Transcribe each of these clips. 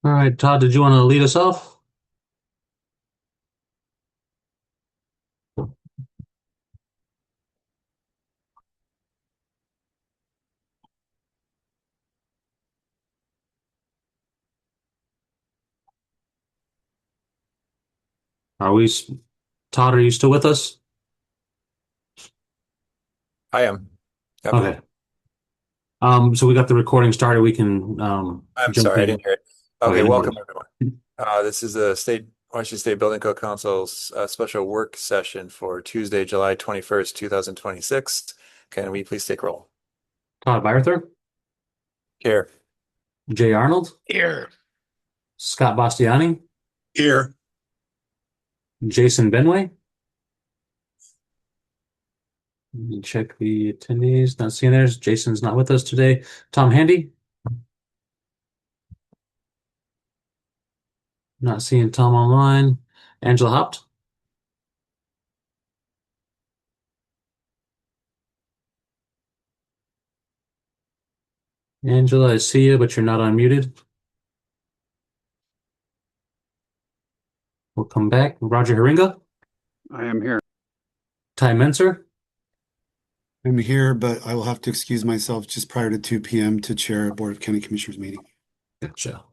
All right, Todd, did you want to lead us off? Are we, s- Todd, are you still with us? I am. Yep. Okay. So we got the recording started. We can I'm jump sorry, I in. didn't hear it. Okay, Okay, no welcome worries. everyone. This is the Washington State Building Code Council's special work session for Tuesday, July 21st, 2026. Can we please take roll? Todd Byerther, Here. Jay Arnold, Here. Scott Bastiani, Here. Jason Benway. Let me check the attendees. Not seeing theirs. Jason's not with us today. Tom Handy. Not seeing Tom online. Angela Hopt. Angela, I see you, but you're not unmuted. We'll come back. Roger Haringa, I am here. Ty Menser, I'm here, but I will have to excuse myself just prior to 2 p.m. to chair a Board of County Commissioners meeting. gotcha.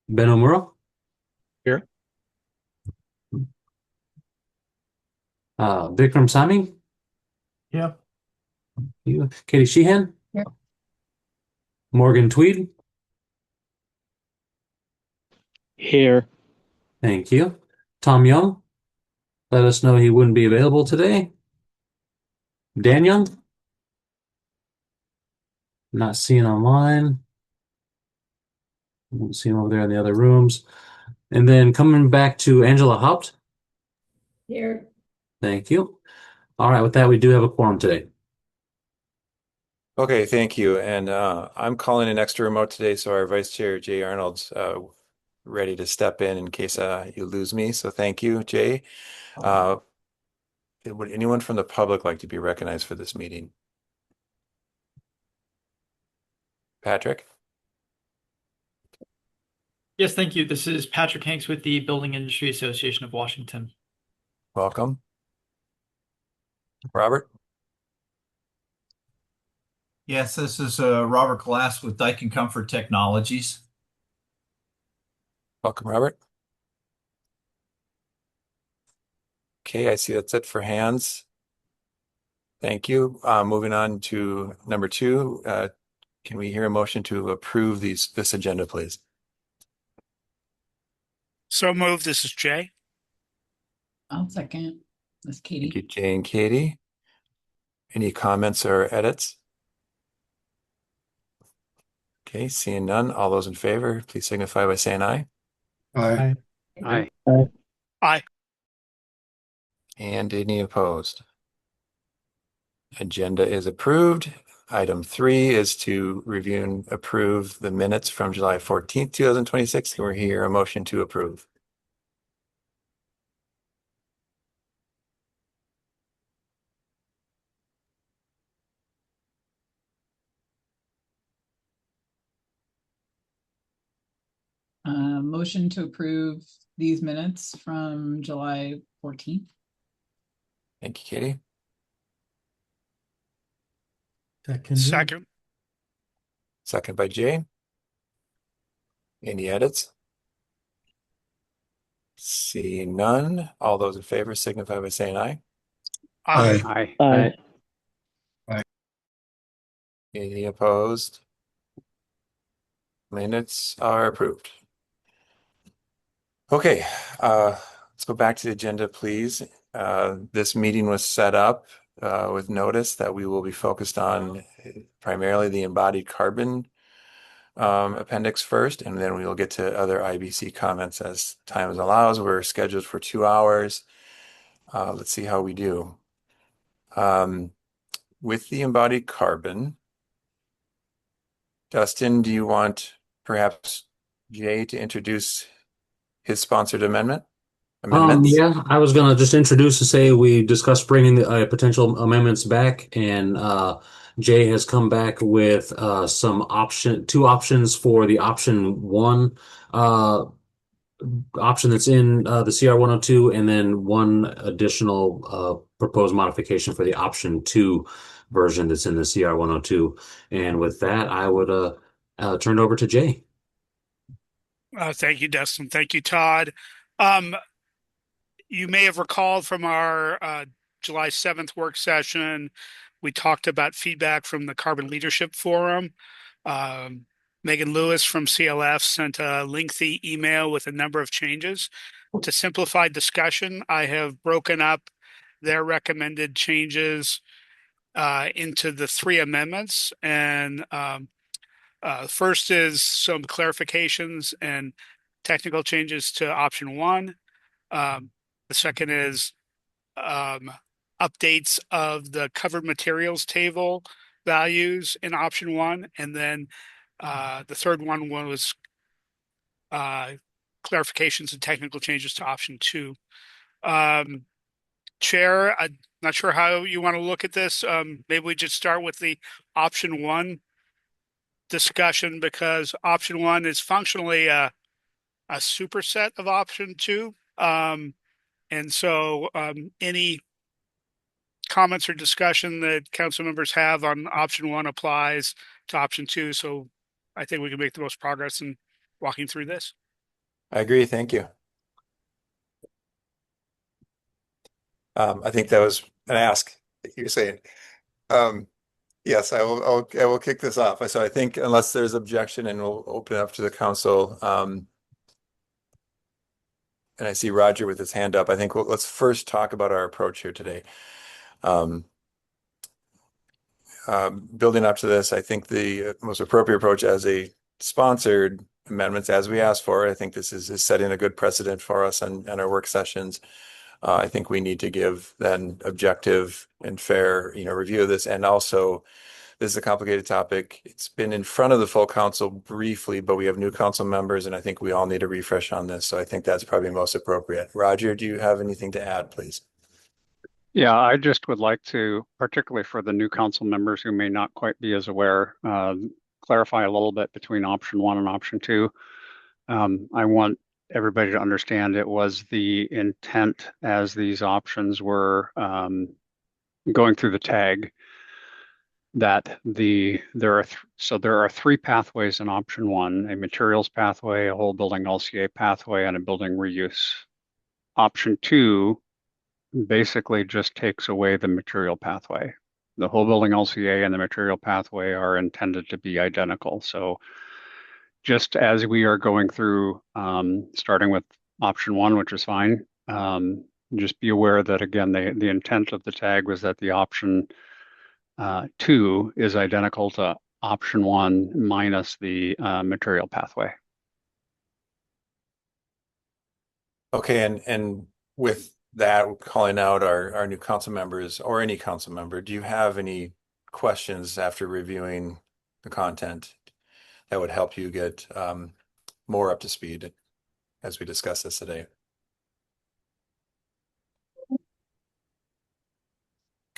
Ben Omura, Here. Vikram Sami, Yeah. Katie Sheehan, Here. Morgan Tweed. Here. Thank you. Tom Young, let us know he wouldn't be available today. Dan Young, not seeing online. I don't see him over there in the other rooms. And then coming back to Angela Haupt. Here. Thank you. All right, with that, we do have a quorum today. Okay, thank you. And I'm calling an extra remote today, so our Vice Chair, Jay Arnold's ready to step in case you lose me. So thank you, Jay. Would anyone from the public like to be recognized for this meeting? Patrick? Yes, thank you. This is Patrick Hanks with the Building Industry Association of Washington. Welcome. Robert? Yes, this is Robert Glass with Dyke & Comfort Technologies. Welcome, Robert. Okay, I see that's it for hands. Thank you. Moving on to number 2. Can we hear a motion to approve this agenda, please? So moved. This is Jay. I'll second. That's Katie. Thank you, Jay and Katie. Any comments or edits? Okay, seeing none. All those in favor, please signify by saying aye. Aye. Aye. Aye. And any opposed? Agenda is approved. Item 3 is to review and approve the minutes from July 14th, 2026. We're here a motion to approve. Motion to approve these minutes from July 14th. Thank you, Katie. Second. Second by Jay. Any edits? Seeing none. All those in favor signify by saying aye. Aye. Aye. Aye. Any opposed? Minutes are approved. Okay, let's go back to the agenda, please. This meeting was set up with notice that we will be focused on primarily the embodied carbon appendix first, and then we will get to other IBC comments as time allows. We're scheduled for 2 hours. Let's see how we do. With the embodied carbon, Dustin, do you want perhaps Jay to introduce his sponsored amendments? Yeah, I was gonna just introduce to say we discussed bringing the potential amendments back, and Jay has come back with two options for the option one option that's in the CR 102, and then one additional proposed modification for the option two version that's in the CR 102. And with that, I would turn it over to Jay. Thank you, Dustin. Thank you, Todd. Um, you may have recalled from our July 7th work session, we talked about feedback from the Carbon Leadership Forum. Um, Megan Lewis from CLF sent a lengthy email with a number of changes. To simplify discussion, I have broken up their recommended changes into the three amendments. And first is some clarifications and technical changes to option one. The second is updates of the covered materials table values in option one. And then the third one was clarifications and technical changes to option two. Chair, I'm not sure how you want to look at this. Maybe we just start with the option one discussion, because option one is functionally a superset of option two. And so any comments or discussion that council members have on option one applies to option two. So I think we can make the most progress in walking through this. I agree. Thank you. I think that was an ask that you're saying. Yes, I will kick this off. So I think unless there's objection, and we'll open it up to the council. And I see Roger with his hand up. I think let's first talk about our approach here today. Building up to this, I think the most appropriate approach as a sponsored amendments, as we asked for, I think this is setting a good precedent for us and our work sessions. I think we need to give then objective and fair, review of this. And also, this is a complicated topic. It's been in front of the full council briefly, but we have new council members, and I think we all need a refresh on this. So I think that's probably most appropriate. Roger, do you have anything to add, please? Yeah, I just would like to, particularly for the new council members who may not quite be as aware, clarify a little bit between option one and option two. I want everybody to understand it was the intent as these options were going through the tag that there are three pathways in option one: a materials pathway, a whole building LCA pathway, and a building reuse. Option two basically just takes away the material pathway. The whole building LCA and the material pathway are intended to be identical. So just as we are going through, starting with option one, which is fine, just be aware that, again, the intent of the tag was that the option two is identical to option one minus the material pathway. Okay, and with that, calling out our new council members, or any council member, do you have any questions after reviewing the content that would help you get more up to speed as we discuss this today?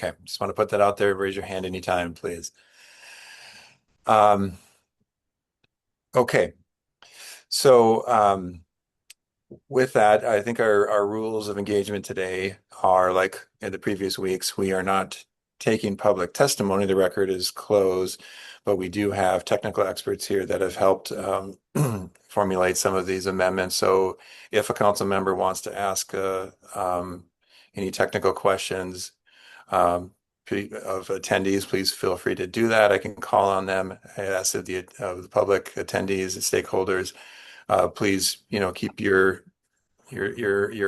Okay, just want to put that out there. Raise your hand anytime, please. Okay, so with that, I think our rules of engagement today are like in the previous weeks. We are not taking public testimony. The record is closed, but we do have technical experts here that have helped formulate some of these amendments. So if a council member wants to ask any technical questions of attendees, please feel free to do that. I can call on them. I ask of the public attendees and stakeholders, please, keep your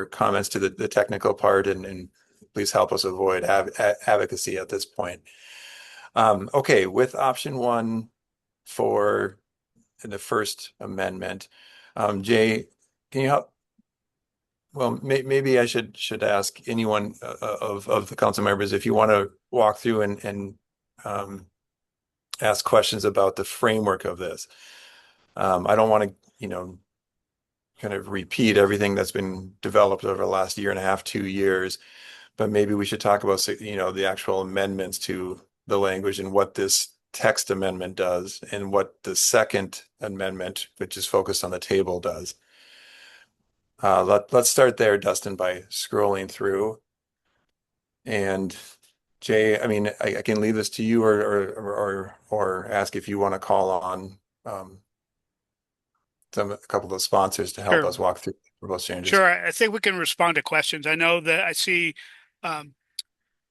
comments to the technical part, and please help us avoid advocacy at this point. Okay, with option one for the first amendment, Jay, can you help? Well, maybe I should ask anyone of the council members if you want to walk through and ask questions about the framework of this. I don't want to, kind of repeat everything that's been developed over the last year and a half, 2 years, but maybe we should talk about, the actual amendments to the language and what this text amendment does and what the second amendment, which is focused on the table, does. Let's start there, Dustin, by scrolling through. And Jay, I mean, I can leave this to you or ask if you want to call on a couple of the sponsors to help Sure. us walk through proposed changes. Sure. I think we can respond to questions. I know that I see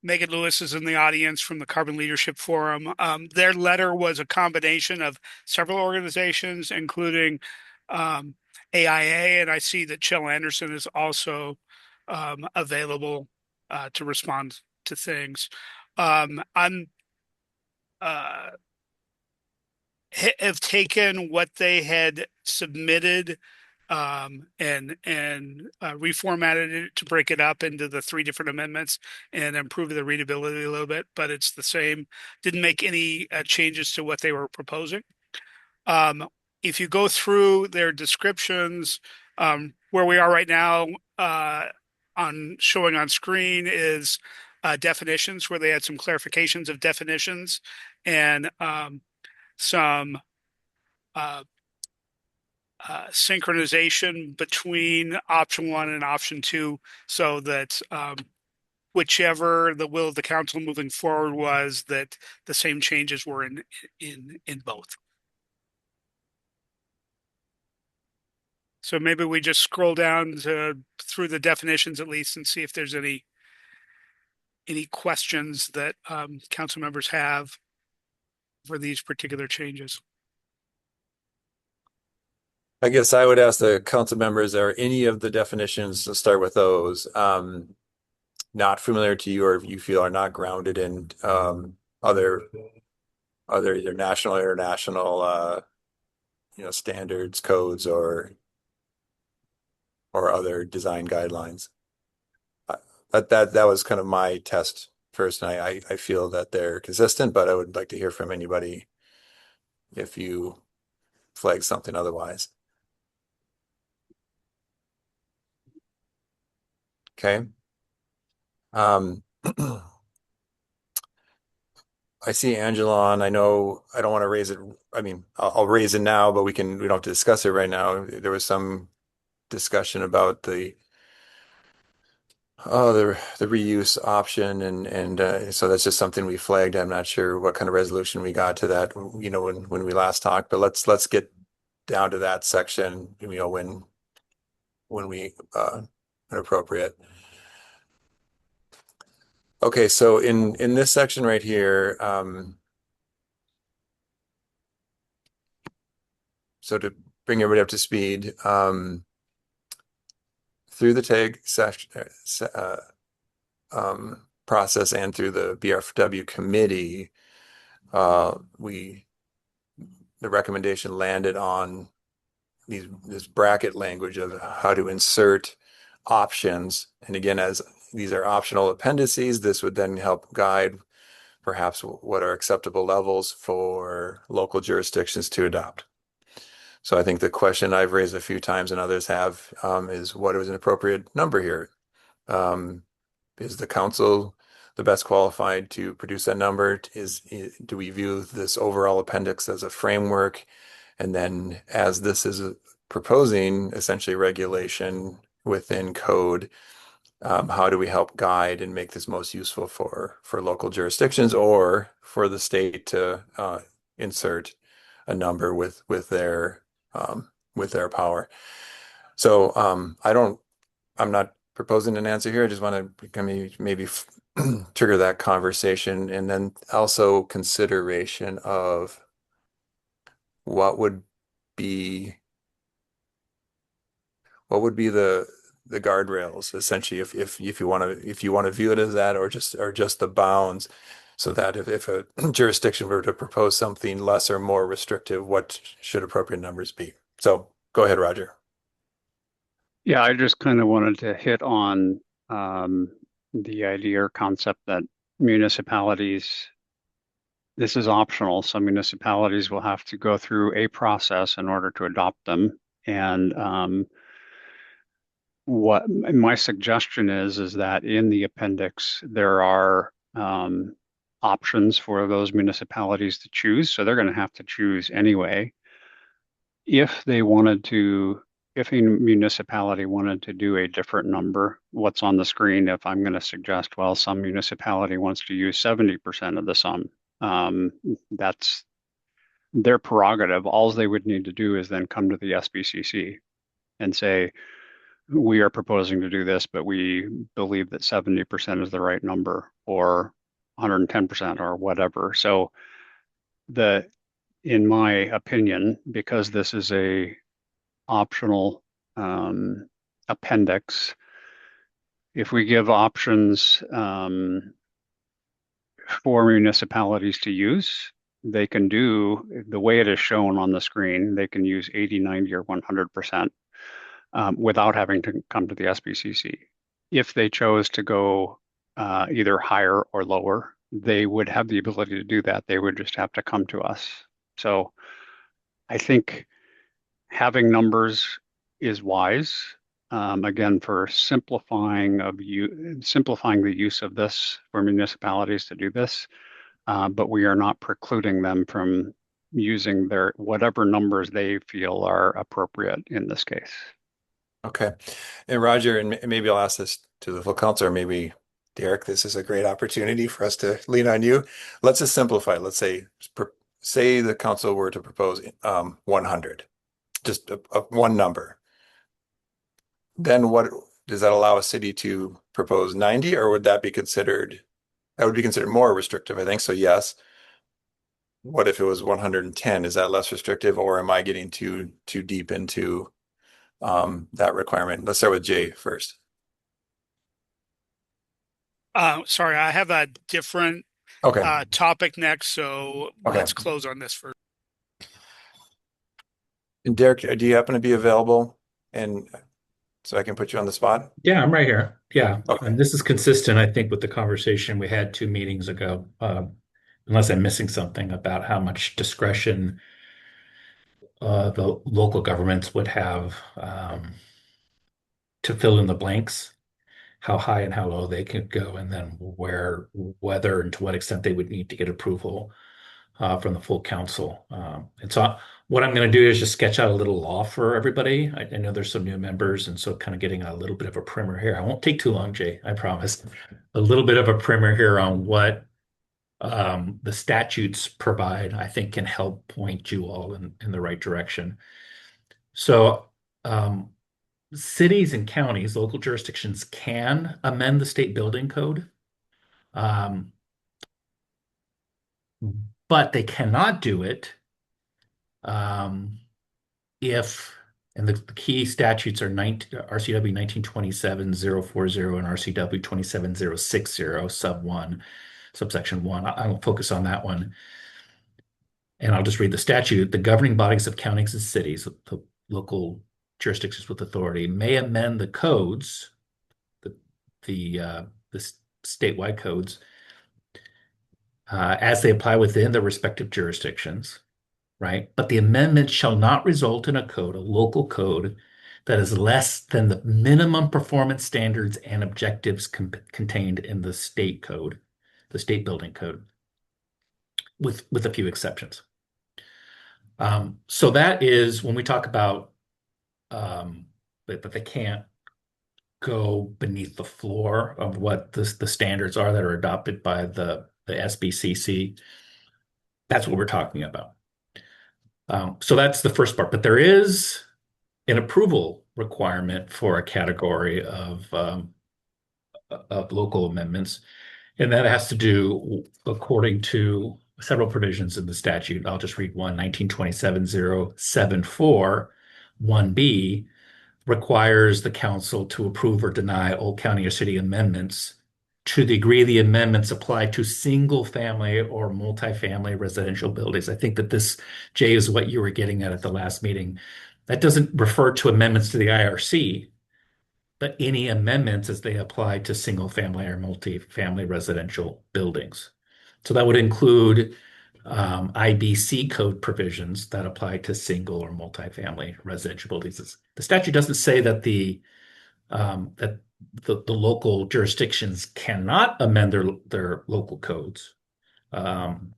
Megan Lewis is in the audience from the Carbon Leadership Forum. Their letter was a combination of several organizations, including AIA, and I see that Chell Anderson is also available to respond to things. I'm have taken what they had submitted and reformatted it to break it up into the three different amendments and improve the readability a little bit, but it's the same. Didn't make any changes to what they were proposing. If you go through their descriptions, where we are right now on showing on screen is definitions, where they had some clarifications of definitions and some synchronization between option one and option two, so that whichever the will of the council moving forward was, that the same changes were in both. So maybe we just scroll down through the definitions at least and see if there's any questions that council members have for these particular changes. I guess I would ask the council members, are any of the definitions, to start with those, not familiar to you, or if you feel are not grounded in other either national or international standards, codes, or other design guidelines. That was kind of my test first, and I feel that they're consistent, but I would like to hear from anybody if you flag something otherwise. Okay. I see Angela on. I know I don't want to raise it. I mean, I'll raise it now, but we don't have to discuss it right now. There was some discussion about the reuse option, and so that's just something we flagged. I'm not sure what kind of resolution we got to that, when we last talked, but let's get down to that section, when we appropriate. Okay, so in this section right here, so to bring everybody up to speed, through the TAG process and through the BRFW committee, the recommendation landed on this bracket language of how to insert options. And again, as these are optional appendices, this would then help guide perhaps what are acceptable levels for local jurisdictions to adopt. So I think the question I've raised a few times and others have is, what is an appropriate number here? Is the council the best qualified to produce that number? Do we view this overall appendix as a framework? And then, as this is proposing essentially regulation within code, how do we help guide and make this most useful for local jurisdictions, or for the state to insert a number with their power? So I'm not proposing an answer here. I just want to maybe trigger that conversation, and then also consideration of what would be the guardrails, essentially, if you want to view it as that, or just the bounds, so that if a jurisdiction were to propose something less or more restrictive, what should appropriate numbers be? So go ahead, Roger. Yeah, I just kind of wanted to hit on the idea or concept that municipalities, this is optional, so municipalities will have to go through a process in order to adopt them. And what my suggestion is that in the appendix there are options for those municipalities to choose. So they're going to have to choose anyway. If they wanted to, if a municipality wanted to do a different number, what's on the screen, if I'm going to suggest, well, some municipality wants to use 70% of the sum, that's their prerogative. All they would need to do is then come to the SBCC and say, we are proposing to do this, but we believe that 70% is the right number, or 110% or whatever. So in my opinion, because this is a optional appendix, if we give options for municipalities to use, they can do the way it is shown on the screen. They can use 80, 90, or 100% without having to come to the SBCC. If they chose to go either higher or lower, they would have the ability to do that. They would just have to come to us. So I think having numbers is wise. Again, for simplifying the use of this for municipalities to do this, but we are not precluding them from using their whatever numbers they feel are appropriate in this case. Okay. And Roger, and maybe I'll ask this to the full council, or maybe Derek, this is a great opportunity for us to lean on you. Let's just simplify. Let's say the council were to propose 100, just one number. Then what does that allow a city to propose 90, or would that be considered more restrictive? I think so, yes. What if it was 110? Is that less restrictive, or am I getting too deep into that requirement? Let's start with Jay first. Sorry, I have a different Okay. topic next, so Okay. let's close on this first. And Derek, do you happen to be available? And so I can put you on the spot? Yeah, I'm right here. Yeah. Okay. And this is consistent, I think, with the conversation we had 2 meetings ago, unless I'm missing something about how much discretion the local governments would have to fill in the blanks, how high and how low they could go, and then whether and to what extent they would need to get approval from the full council. And so what I'm going to do is just sketch out a little law for everybody. I know there's some new members, and so kind of getting a little bit of a primer here. I won't take too long, Jay, I promise. A little bit of a primer here on what the statutes provide, I think can help point you all in the right direction. So cities and counties, local jurisdictions can amend the state building code. But they cannot do it if, and the key statutes are RCW 1927-040 and RCW 27060 subsection 1. I will focus on that one. And I'll just read the statute. The governing bodies of counties and cities, the local jurisdictions with authority, may amend the codes, the statewide codes, as they apply within their respective jurisdictions, right? But the amendment shall not result in a local code, that is less than the minimum performance standards and objectives contained in the state code, the state building code, with a few exceptions. So that is when we talk about that they can't go beneath the floor of what the standards are that are adopted by the SBCC. That's what we're talking about. So that's the first part. But there is an approval requirement for a category of local amendments, and that has to do according to several provisions in the statute. I'll just read one. 1927-074 1B requires the council to approve or deny all county or city amendments to the degree the amendments apply to single family or multifamily residential buildings. I think that this, Jay, is what you were getting at the last meeting. That doesn't refer to amendments to the IRC, but any amendments as they apply to single family or multifamily residential buildings. So that would include IBC code provisions that apply to single or multifamily residential buildings. The statute doesn't say that the local jurisdictions cannot amend their local codes, Um,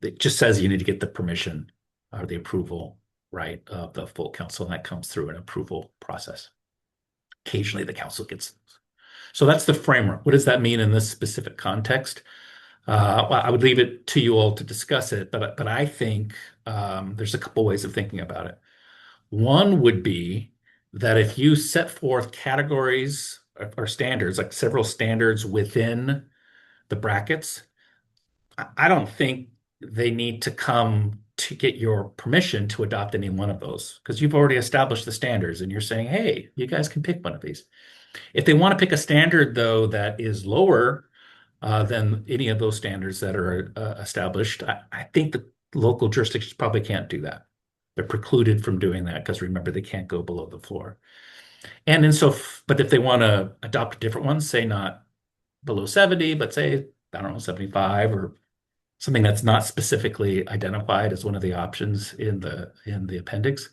it just says you need to get the permission or the approval, right, of the full council, and that comes through an approval process. Occasionally the council gets those. So that's the framework. What does that mean in this specific context? Well, I would leave it to you all to discuss it, but I think there's a couple ways of thinking about it. One would be that if you set forth categories or standards, like several standards within the brackets, I don't think they need to come to get your permission to adopt any one of those because you've already established the standards and you're saying, hey, you guys can pick one of these. If they want to pick a standard, though, that is lower than any of those standards that are established, I think the local jurisdictions probably can't do that. They're precluded from doing that because remember, they can't go below the floor. But if they want to adopt a different one, say not below 70, but say, I don't know, 75 or something that's not specifically identified as one of the options in the appendix,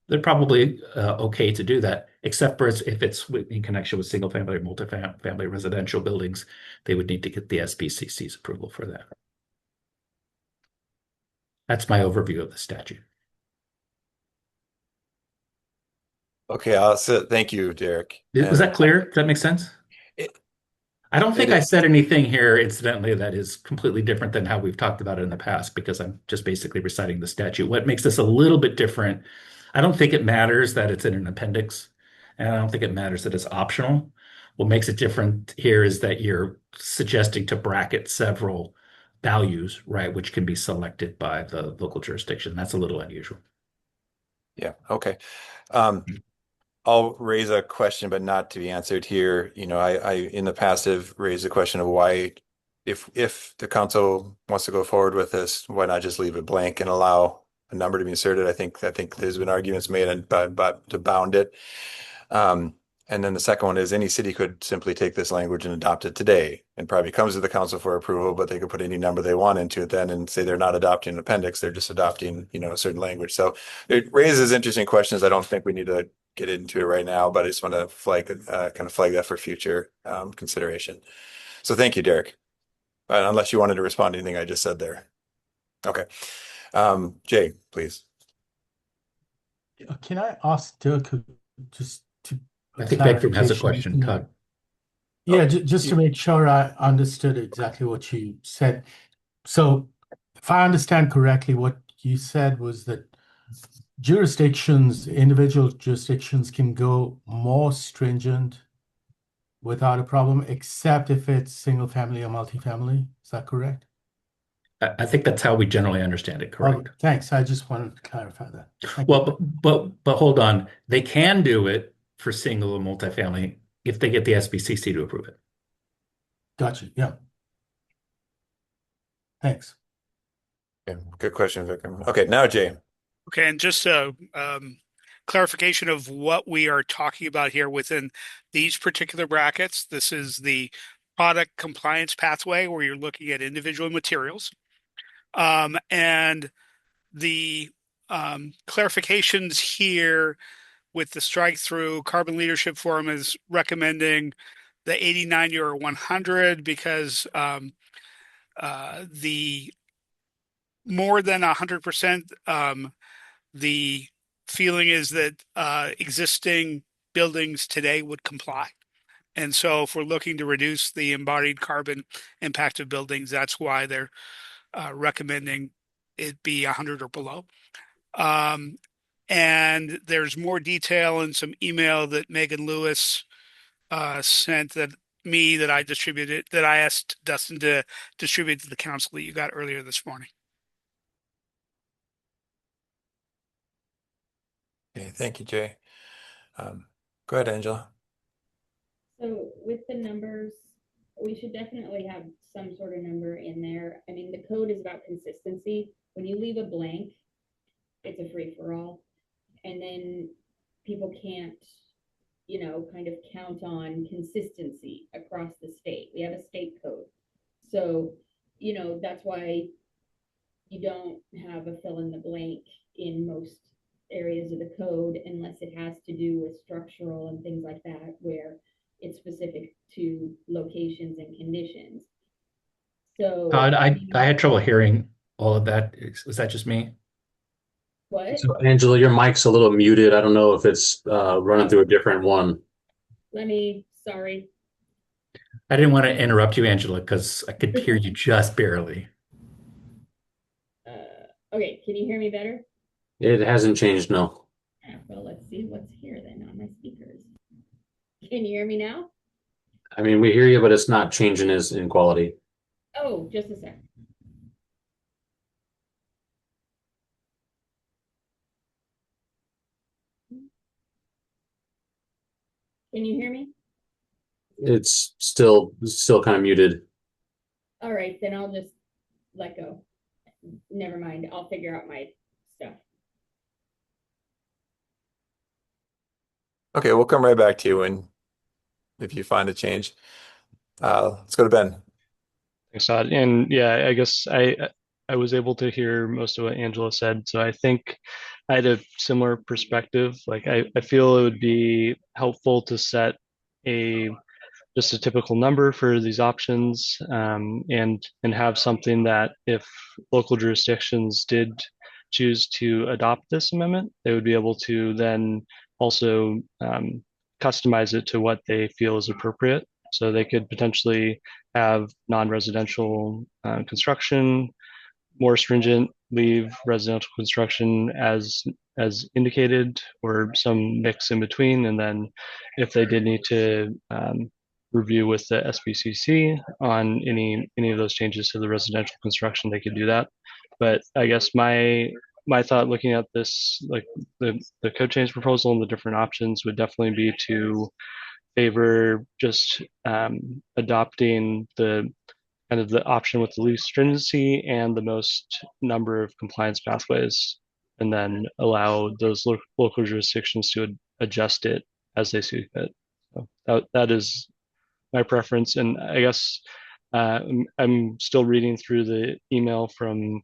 they're probably okay to do that, except for if it's in connection with single family or multifamily residential buildings, they would need to get the SBCC's approval for that. That's my overview of the statute. Okay, thank you, Derek. Was that clear? Does that make sense? I don't think I said anything here, incidentally, that is completely different than how we've talked about it in the past, because I'm just basically reciting the statute. What makes this a little bit different, I don't think it matters that it's in an appendix, and I don't think it matters that it's optional. What makes it different here is that you're suggesting to bracket several values, right, which can be selected by the local jurisdiction. That's a little unusual. Yeah, okay. I'll raise a question, but not to be answered here. You know, I in the past have raised the question of why, if the council wants to go forward with this, why not just leave it blank and allow a number to be inserted? I think there's been arguments made but to bound it. And then the second one is any city could simply take this language and adopt it today and probably comes to the council for approval, but they could put any number they want into it then and say they're not adopting an appendix, they're just adopting, you know, a certain language. So it raises interesting questions. I don't think we need to get into it right now, but I just want to flag that for future consideration. So thank you, Derek. Unless you wanted to respond to anything I just said there. Okay. Jay, please. Can I ask Dirk just to I think Beckham has a question, Todd. Yeah, just to make sure I understood exactly what you said. So if I understand correctly, what you said was that individual jurisdictions can go more stringent without a problem, except if it's single family or multifamily. Is that correct? I think that's how we generally understand it, correct? Oh, thanks. I just wanted to clarify that. Well, but hold on. They can do it for single and multifamily if they get the SBCC to approve it. Gotcha. Yeah. Thanks. Okay, good question, Vikram. Okay, now Jay. Okay, and just a clarification of what we are talking about here within these particular brackets. This is the product compliance pathway where you're looking at individual materials. And the clarifications here with the strike through Carbon Leadership Forum is recommending the 80, 90, or 100 because the more than 100%, the feeling is that existing buildings today would comply. And so if we're looking to reduce the embodied carbon impact of buildings, that's why they're recommending it be 100 or below. And there's more detail in some email that Megan Lewis sent that I asked Dustin to distribute to the council that you got earlier this morning. Okay, thank you, Jay. Go ahead, Angela. So with the numbers, we should definitely have some sort of number in there. I mean, the code is about consistency. When you leave a blank, it's a free-for-all. And then people can't, you know, kind of count on consistency across the state. We have a state code. So, you know, that's why you don't have a fill in the blank in most areas of the code unless it has to do with structural and things like that, where it's specific to locations and conditions. So, I had trouble hearing all of that. Was that just me? what? So Angela, your mic's a little muted. I don't know if it's running through a different one. Sorry. I didn't want to interrupt you, Angela, because I could hear you just barely. Okay, can you hear me better? It hasn't changed, no. Well, let's see what's here then on my speakers. Can you hear me now? I mean, we hear you, but it's not changing as in quality. Oh, just a sec. Can you hear me? It's still kind of muted. All right, then I'll just let go. Never mind. I'll figure out my stuff. Okay, we'll come right back to you and if you find a change. Let's go to Ben. Thanks, Todd. And yeah, I guess I was able to hear most of what Angela said. So I think I had a similar perspective. Like I feel it would be helpful to set a just a typical number for these options, and have something that if local jurisdictions did choose to adopt this amendment, they would be able to then also customize it to what they feel is appropriate. So they could potentially have non-residential construction, more stringent, leave residential construction as indicated, or some mix in between. And then if they did need to review with the SBCC on any of those changes to the residential construction, they could do that. But I guess my thought looking at this, like the code change proposal and the different options, would definitely be to favor just adopting the kind of the option with the least stringency and the most number of compliance pathways, and then allow those local jurisdictions to adjust it as they see fit. So that is my preference. And I guess I'm still reading through the email from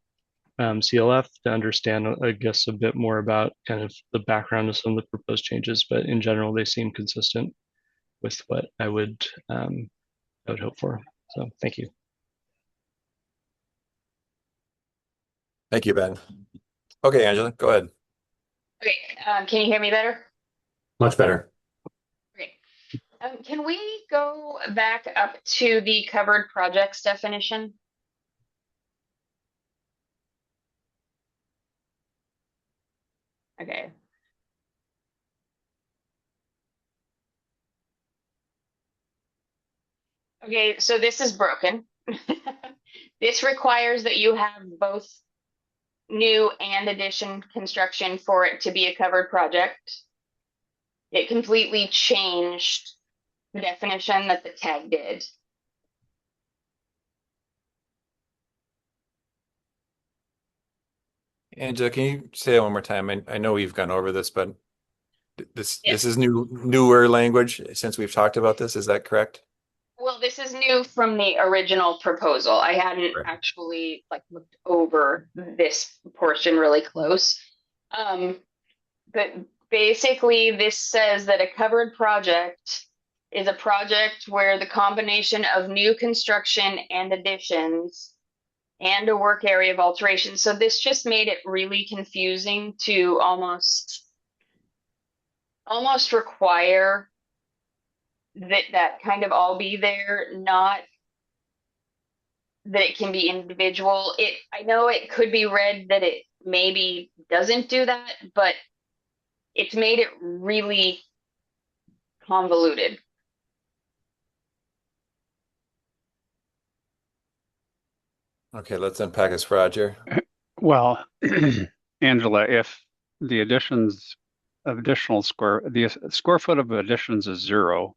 CLF to understand, I guess, a bit more about kind of the background of some of the proposed changes. But in general, they seem consistent with what I would hope for. So thank you. Thank you, Ben. Okay, Angela, go ahead. Okay, can you hear me better? Much better. Great. Can we go back up to the covered projects definition? Okay. Okay, so this is broken. This requires that you have both new and addition construction for it to be a covered project. It completely changed the definition that the tag did. Angela, can you say it one more time? I know we've gone over this, but this is newer language since we've talked about this. Is that correct? Well, this is new from the original proposal. I hadn't actually looked over this portion really close. But basically this says that a covered project is a project where the combination of new construction and additions and a work area of alteration. So this just made it really confusing to almost require that kind of all be there, not that it can be individual. I know it could be read that it maybe doesn't do that, but it's made it really convoluted. Okay, let's unpack this, Roger. Well, Angela, if the additional square foot of additions is 0,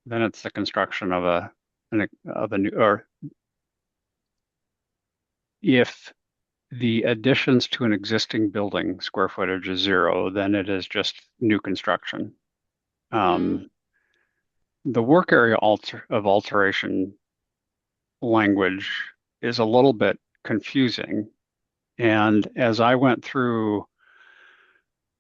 then it's the construction of a new, or if the additions to an existing building square footage is 0, then it is just new construction. The work area of alteration language is a little bit confusing. And as I went through,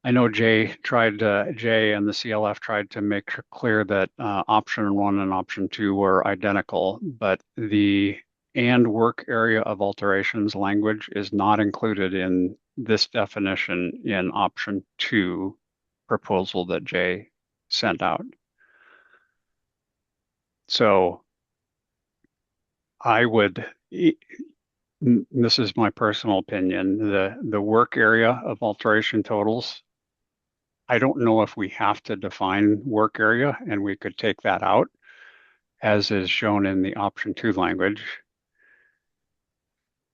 I know Jay and the CLF tried to make clear that option 1 and option 2 were identical, but the and work area of alterations language is not included in this definition in option 2 proposal that Jay sent out. So I would, this is my personal opinion, the work area of alteration totals, I don't know if we have to define work area, and we could take that out as is shown in the option 2 language.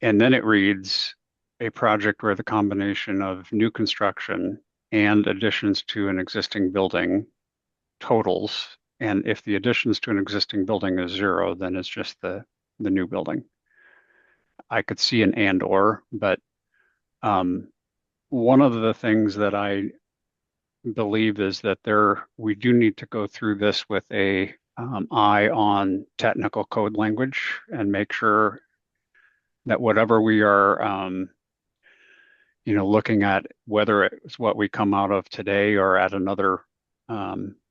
And then it reads a project where the combination of new construction and additions to an existing building totals. And if the additions to an existing building is 0, then it's just the new building. I could see an and or, but one of the things that I believe is that we do need to go through this with a eye on technical code language and make sure that whatever we are looking at, whether it's what we come out of today or at another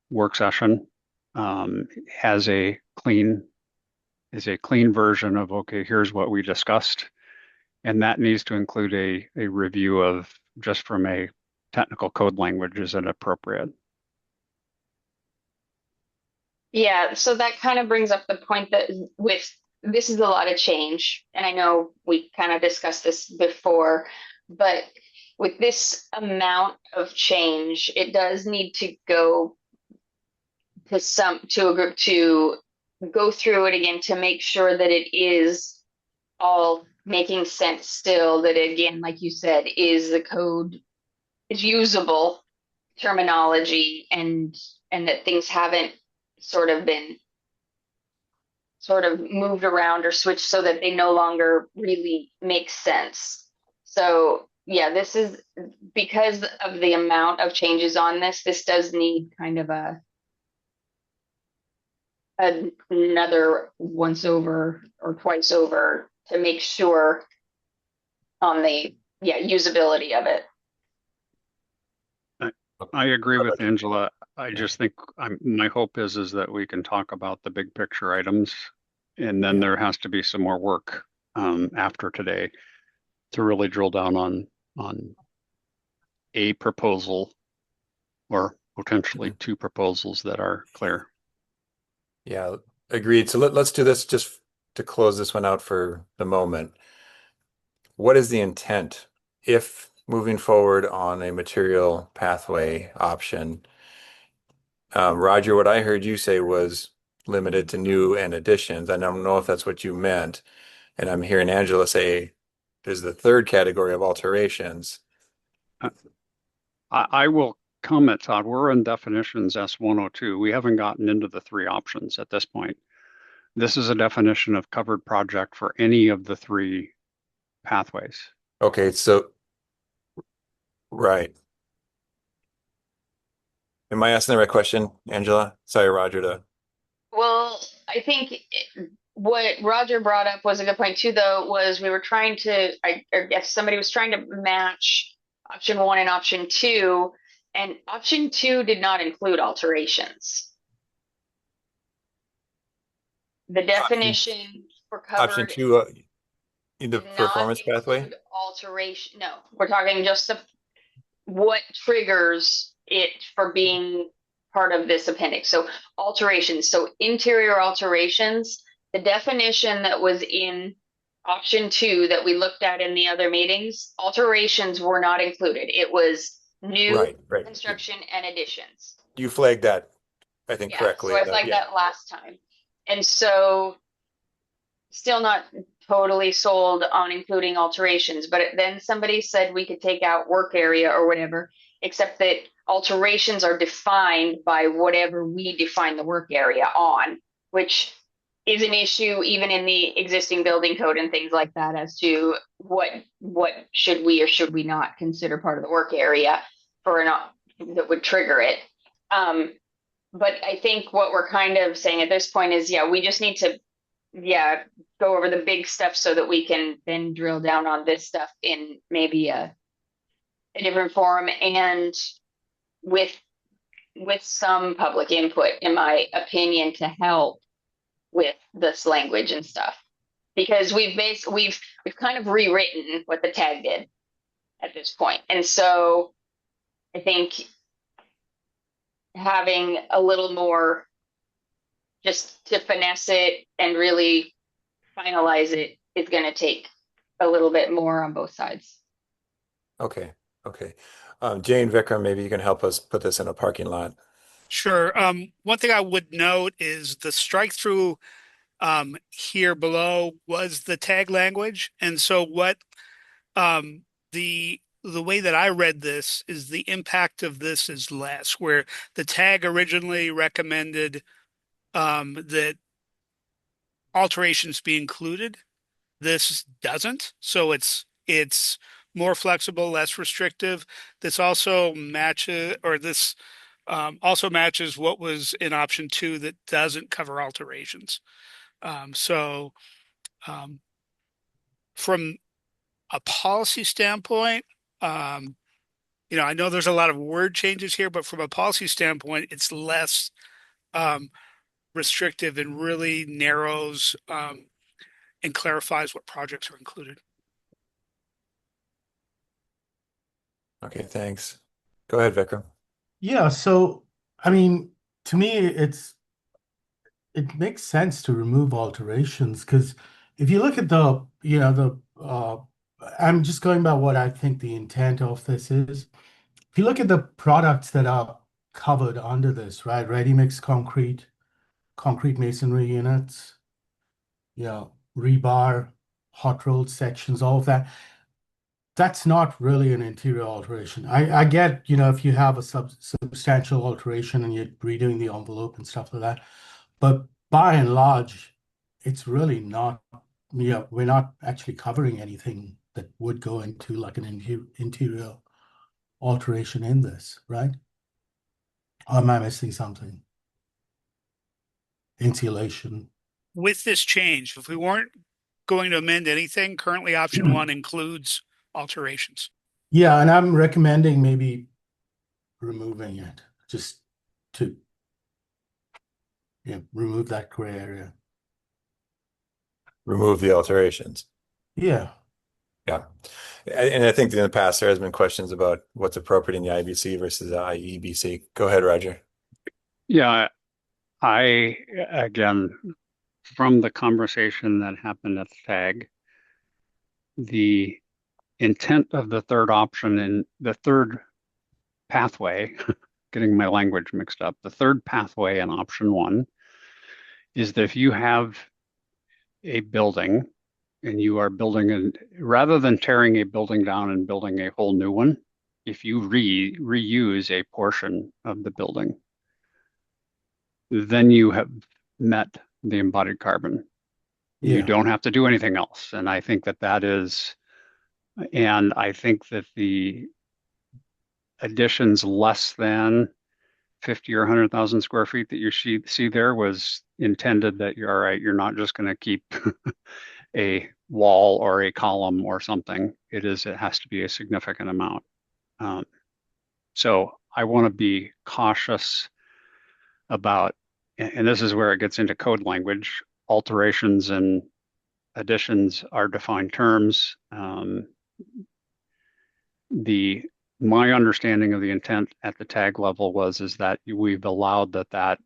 work session, is a clean version of, okay, here's what we discussed. And that needs to include a review of just from a technical code language, is it appropriate? Yeah, so that kind of brings up the point that this is a lot of change. And I know we kind of discussed this before, but with this amount of change, it does need to go to a group to go through it again to make sure that it is all making sense still, that again, like you said, is the code is usable terminology, and that things haven't sort of moved around or switched so that they no longer really make sense. So yeah, this is because of the amount of changes on this does need kind of another once over or twice over to make sure on the usability of it. I agree with Angela. I just think my hope is that we can talk about the big picture items, and then there has to be some more work after today to really drill down on a proposal or potentially 2 proposals that are clear. Yeah, agreed. So let's do this just to close this one out for the moment. What is the intent if moving forward on a material pathway option? Roger, what I heard you say was limited to new and additions. I don't know if that's what you meant. And I'm hearing Angela say there's the third category of alterations. I will comment, Todd. We're in definitions S102. We haven't gotten into the 3 options at this point. This is a definition of covered project for any of the 3 pathways. Okay, so right. Am I asking the right question, Angela? Sorry, Roger. Well, I think what Roger brought up was a good point too, though, was we were trying to, or if somebody was trying to match option 1 and option 2, and option 2 did not include alterations. The definition for covered option 2, the performance pathway? Alteration. No, we're talking just what triggers it for being part of this appendix. So alterations, so interior alterations, the definition that was in option 2 that we looked at in the other meetings, alterations were not included. It was new construction and additions. You flagged that, I think, correctly. So I flagged that last time. And so still not totally sold on including alterations, but then somebody said we could take out work area or whatever, except that alterations are defined by whatever we define the work area on, which is an issue even in the existing building code and things like that as to what should we or should we not consider part of the work area that would trigger it. But I think what we're kind of saying at this point is, we just need to, go over the big stuff so that we can then drill down on this stuff in maybe a different forum and with some public input, in my opinion, to help with this language and stuff. because we've kind of rewritten what the tag did at this point. And so I think having a little more just to finesse it and really finalize it is going to take a little bit more on both sides. Okay. Okay. Jane, Vikram, maybe you can help us put this in a parking lot. Sure. One thing I would note is the strike through here below was the tag language. And so what the way that I read this is the impact of this is less, where the tag originally recommended that alterations be included. This doesn't. So it's more flexible, less restrictive. This also matches, or this also matches what was in option 2 that doesn't cover alterations. So from a policy standpoint, I know there's a lot of word changes here, but from a policy standpoint, it's less restrictive and really narrows and clarifies what projects are included. Okay, thanks. Go ahead, Vikram. Yeah, so I mean, to me, it makes sense to remove alterations because if you look at I'm just going by what I think the intent of this is. If you look at the products that are covered under this, right? Ready mix concrete, concrete masonry units, rebar, hot rolled sections, all of that. That's not really an interior alteration. I get, if you have a substantial alteration and you're redoing the envelope and stuff like that, but by and large, it's really not, we're not actually covering anything that would go into like an interior alteration in this, right? Or am I missing something? Insulation. With this change, if we weren't going to amend anything, currently option 1 includes alterations. Yeah, and I'm recommending maybe removing it just to remove that gray area. Remove the alterations. Yeah. Yeah. And I think in the past there has been questions about what's appropriate in the IBC versus the IEBC. Go ahead, Roger. Yeah, again, from the conversation that happened at the tag, the intent of the third option and the third pathway, getting my language mixed up, the third pathway in option 1 is that if you have a building and you are building rather than tearing a building down and building a whole new one, if you reuse a portion of the building, then you have met the embodied carbon. You don't have to do anything else. And I think that is, and I think that the additions less than 50 or 100,000 square feet that you see there was intended that you're all right. You're not just going to keep a wall or a column or something. It has to be a significant amount. So I want to be cautious about, and this is where it gets into code language, alterations and additions are defined terms. My understanding of the intent at the tag level is that we've allowed that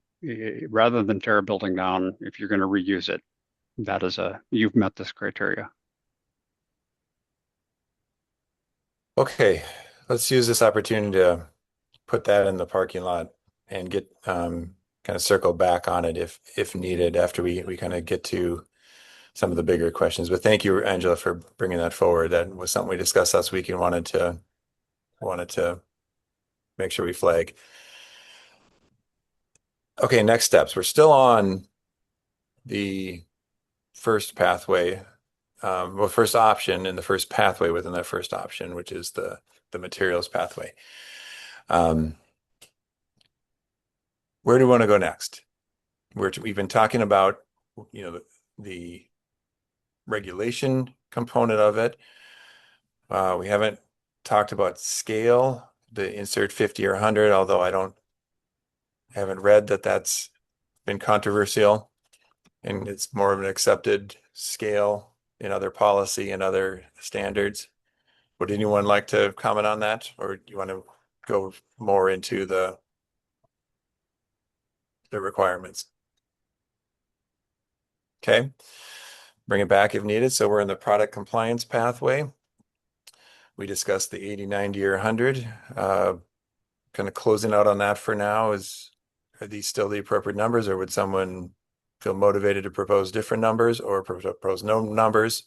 rather than tear a building down, if you're going to reuse it, you've met this criteria. Okay, let's use this opportunity to put that in the parking lot and get kind of circle back on it if needed after we kind of get to some of the bigger questions. But thank you, Angela, for bringing that forward. That was something we discussed last week and wanted to make sure we flag. Okay, next steps. We're still on the first pathway, first option and the first pathway within that first option, which is the materials pathway. Where do we want to go next? We've been talking about, the regulation component of it. We haven't talked about scale, the insert 50 or 100, although I haven't read that that's been controversial and it's more of an accepted scale in other policy and other standards. Would anyone like to comment on that, or do you want to go more into the requirements? Okay, bring it back if needed. So we're in the product compliance pathway. We discussed the 80, 90, or 100. Kind of closing out on that for now. Are these still the appropriate numbers, or would someone feel motivated to propose different numbers or propose no numbers?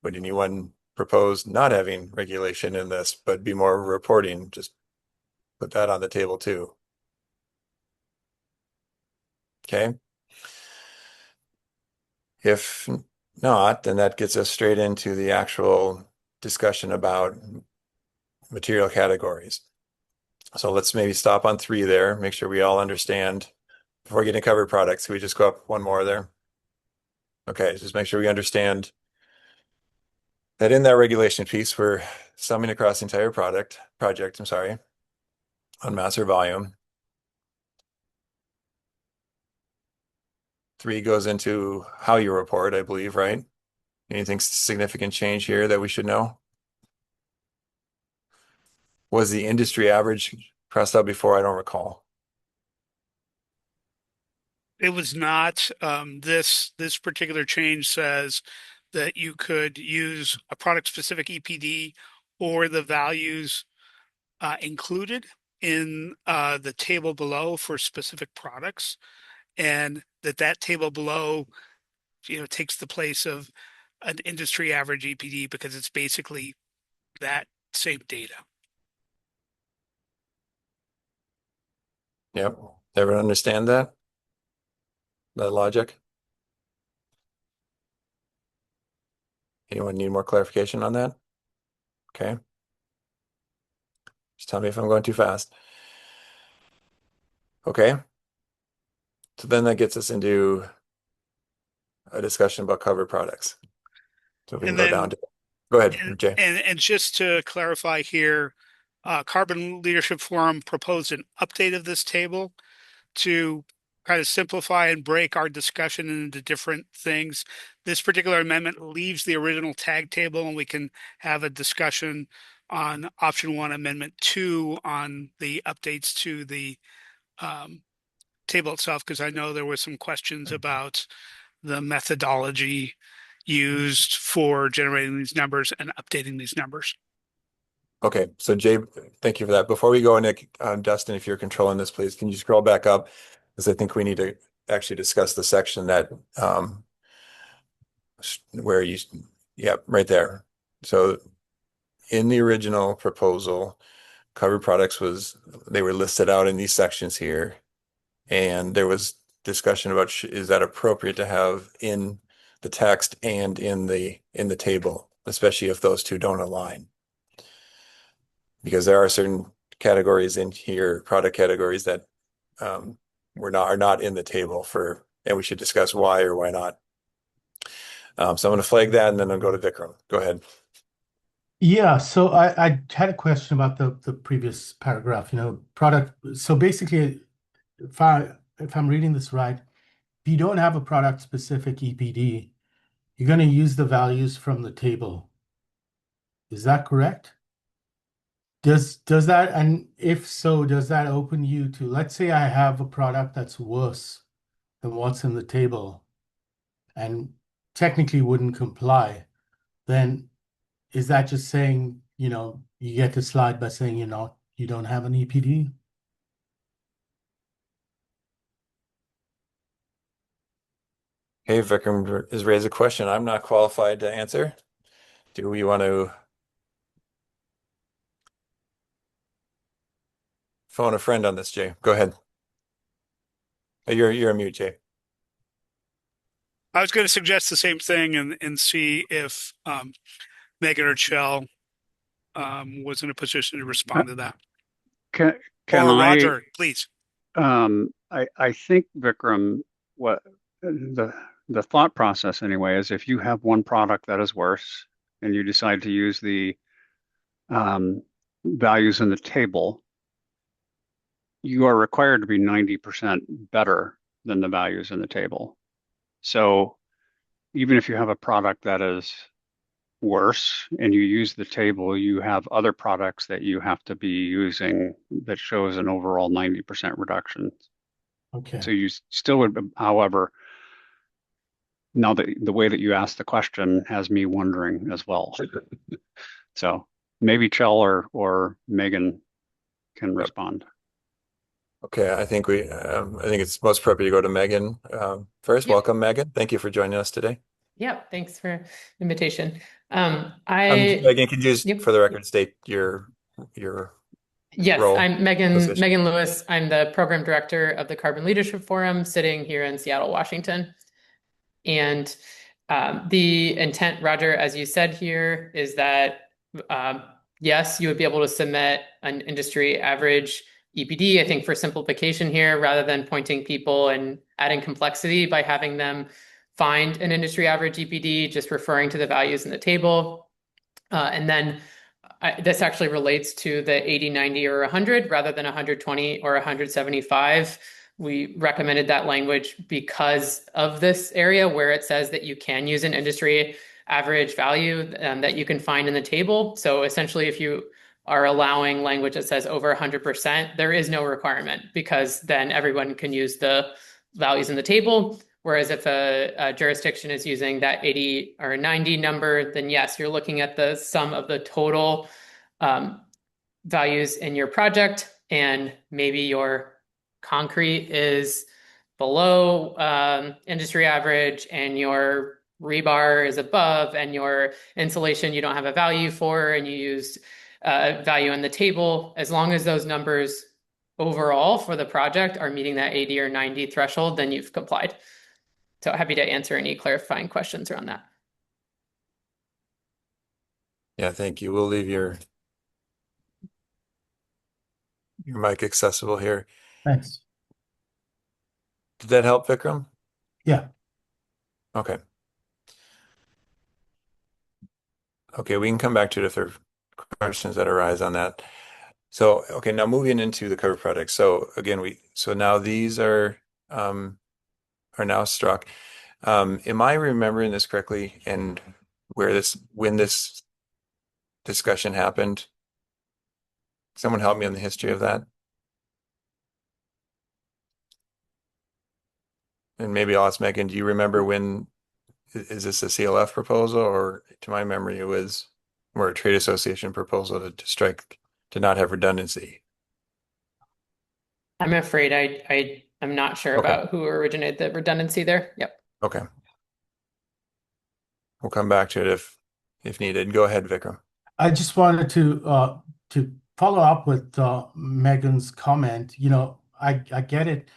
Would anyone propose not having regulation in this, but be more reporting? Just put that on the table too. Okay. If not, then that gets us straight into the actual discussion about material categories. So let's maybe stop on 3 there, make sure we all understand. Before getting to covered products, can we just go up one more there? Okay, just make sure we understand that in that regulation piece, we're summing across the entire project, I'm sorry, on mass or volume. 3 goes into how you report, I believe, right? Anything significant change here that we should know? Was the industry average crossed out before? I don't recall. It was not. This particular change says that you could use a product-specific EPD or the values included in the table below for specific products, and that table below, takes the place of an industry average EPD because it's basically that same data. Yep. Everyone understand that? That logic? Anyone need more clarification on that? Okay. Just tell me if I'm going too fast. Okay. So then that gets us into a discussion about covered products. So if we can go down to, go ahead, Jay. And just to clarify here, Carbon Leadership Forum proposed an update of this table to kind of simplify and break our discussion into different things. This particular amendment leaves the original tag table, and we can have a discussion on option 1, amendment 2 on the updates to the table itself, because I know there were some questions about the methodology used for generating these numbers and updating these numbers. Okay, so Jay, thank you for that. Before we go, Nick, Dustin, if you're controlling this, please, can you scroll back up? Because I think we need to actually discuss the section that where you, yeah, right there. So in the original proposal, covered products they were listed out in these sections here. And there was discussion about is that appropriate to have in the text and in the table, especially if those two don't align. Because there are certain categories in here, product categories that are not in the table and we should discuss why or why not. So I'm going to flag that, and then I'll go to Vikram. Go ahead. Yeah, so I had a question about the previous paragraph, product. So basically, if I'm reading this right, if you don't have a product specific EPD, you're going to use the values from the table. Is that correct? Does that, and if so, does that open you to, let's say I have a product that's worse than what's in the table and technically wouldn't comply, then is that just saying, you get to slide by saying you don't have an EPD? Hey, Vikram has raised a question I'm not qualified to answer. Do we want to phone a friend on this, Jay? Go ahead. You're on mute, Jay. I was going to suggest the same thing and see if Megan or Chell was in a position to respond to that. Can or Roger, please. I think, Vikram, what the thought process anyway is if you have one product that is worse and you decide to use the values in the table, you are required to be 90% better than the values in the table. So even if you have a product that is worse and you use the table, you have other products that you have to be using that shows an overall 90% reduction. Okay. So you still would, however, now the way that you asked the question has me wondering as well. So maybe Chell or Megan can respond. Okay, I think it's most appropriate to go to Megan first. Yep. Welcome, Megan. Thank you for joining us today. Yep, thanks for the invitation. Megan, could you just, Yep. for the record, state your Yes, role, I'm Megan position? Lewis. I'm the program director of the Carbon Leadership Forum, sitting here in Seattle, Washington. And the intent, Roger, as you said here, is that yes, you would be able to submit an industry average EPD. I think for simplification here, rather than pointing people and adding complexity by having them find an industry average EPD, just referring to the values in the table. And then this actually relates to the 80, 90, or 100 rather than 120 or 175. We recommended that language because of this area where it says that you can use an industry average value that you can find in the table. So essentially, if you are allowing language that says over 100%, there is no requirement because then everyone can use the values in the table. Whereas if a jurisdiction is using that 80 or 90 number, then yes, you're looking at the sum of the total values in your project, and maybe your concrete is below industry average and your rebar is above, and your insulation you don't have a value for and you used a value in the table. As long as those numbers overall for the project are meeting that 80 or 90 threshold, then you've complied. So happy to answer any clarifying questions around that. Yeah, thank you. We'll leave your mic accessible here. Thanks. Did that help, Vikram? Yeah. Okay. Okay, we can come back to it if there are questions that arise on that. So, okay, now moving into the cover project. So again, so now these are now struck. Am I remembering this correctly? And when this discussion happened? Someone help me on the history of that. And maybe I'll ask Megan, do you remember is this a CLF proposal, or to my memory, it was more a trade association proposal to not have redundancy? I'm afraid I'm not sure Okay. about who originated the redundancy there. Yep. Okay. We'll come back to it if needed. Go ahead, Vikram. I just wanted to follow up with Megan's comment. I get it.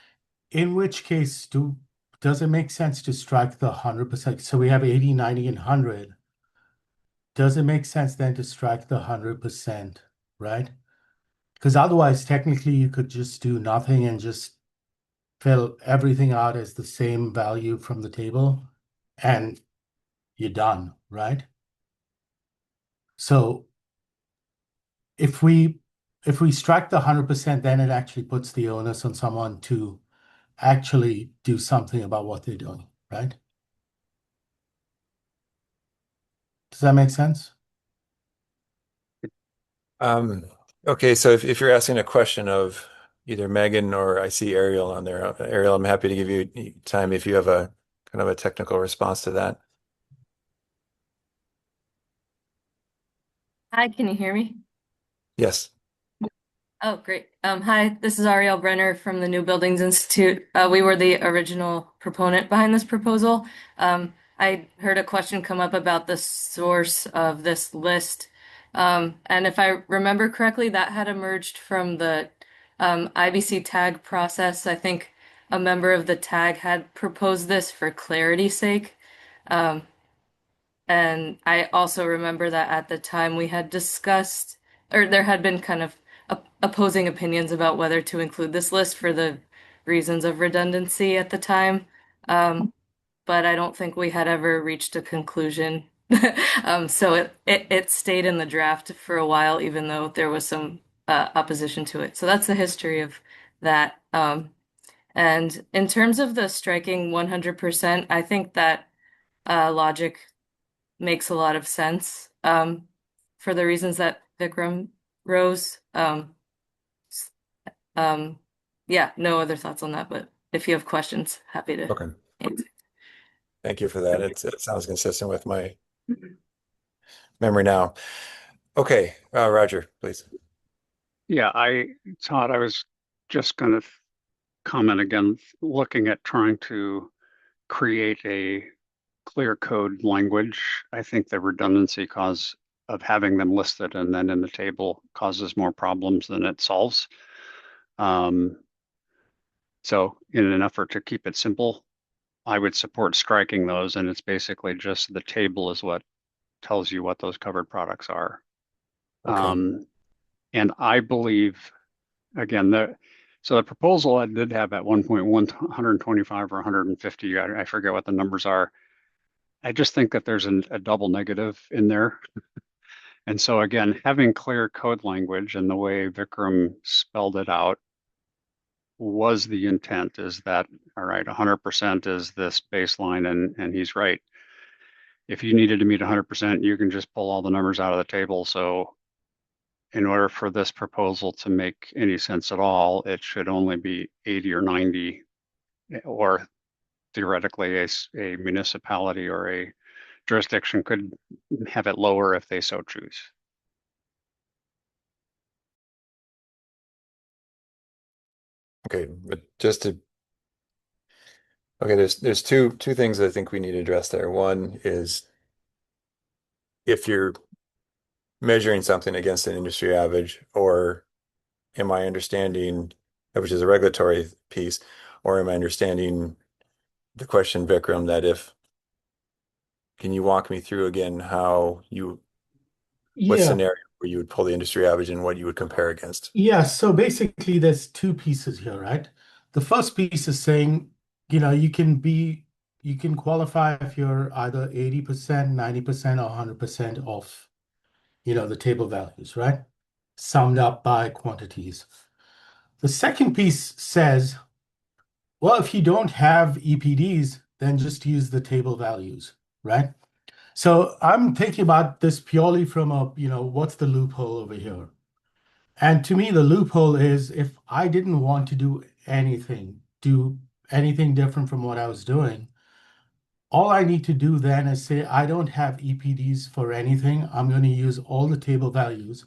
In which case, does it make sense to strike the 100%? So we have 80, 90, and 100. Does it make sense then to strike the 100%, right? Because otherwise, technically, you could just do nothing and just fill everything out as the same value from the table, and you're done, right? So if we strike the 100%, then it actually puts the onus on someone to actually do something about what they're doing, right? Does that make sense? Okay, so if you're asking a question of either Megan or I see Ariel on there, Ariel, I'm happy to give you time if you have a kind of a technical response to that. Hi, can you hear me? Yes. Oh, great. Hi, this is Ariel Brenner from the New Buildings Institute. We were the original proponent behind this proposal. I heard a question come up about the source of this list. And if I remember correctly, that had emerged from the IBC tag process. I think a member of the tag had proposed this for clarity's sake. And I also remember that at the time we had discussed, or there had been kind of opposing opinions about whether to include this list for the reasons of redundancy at the time. But I don't think we had ever reached a conclusion. So it stayed in the draft for a while, even though there was some opposition to it. So that's the history of that. And in terms of the striking 100%, I think that logic makes a lot of sense for the reasons that Vikram rose. Yeah, no other thoughts on that, but if you have questions, happy to Okay. answer. Thank you for that. It sounds consistent with my memory now. Okay, Roger, please. Yeah, Todd, I was just going to comment again, looking at trying to create a clear code language. I think the redundancy cause of having them listed and then in the table causes more problems than it solves. So in an effort to keep it simple, I would support striking those, and it's basically just the table is what tells you what those covered products are. Okay. And I believe, again, the proposal I did have at 1.125 or 150, I forget what the numbers are. I just think that there's a double negative in there. And so again, having clear code language and the way Vikram spelled it out was the intent, is that, all right, 100% is this baseline, and he's right. If you needed to meet 100%, you can just pull all the numbers out of the table. So in order for this proposal to make any sense at all, it should only be 80 or 90, or theoretically a municipality or a jurisdiction could have it lower if they so choose. Okay, but there's two things I think we need to address there. One is if you're measuring something against an industry average, or am I understanding, which is a regulatory piece, or am I understanding the question, Vikram, can you walk me through again what Yeah. scenario where you would pull the industry average and what you would compare against? Yeah, so basically there's two pieces here, right? The first piece is saying, you can qualify if you're either 80%, 90%, or 100% of, the table values, right? Summed up by quantities. The second piece says, well, if you don't have EPDs, then just use the table values, right? So I'm thinking about this purely from what's the loophole over here? And to me, the loophole is if I didn't want to do anything different from what I was doing, all I need to do then is say, I don't have EPDs for anything. I'm going to use all the table values,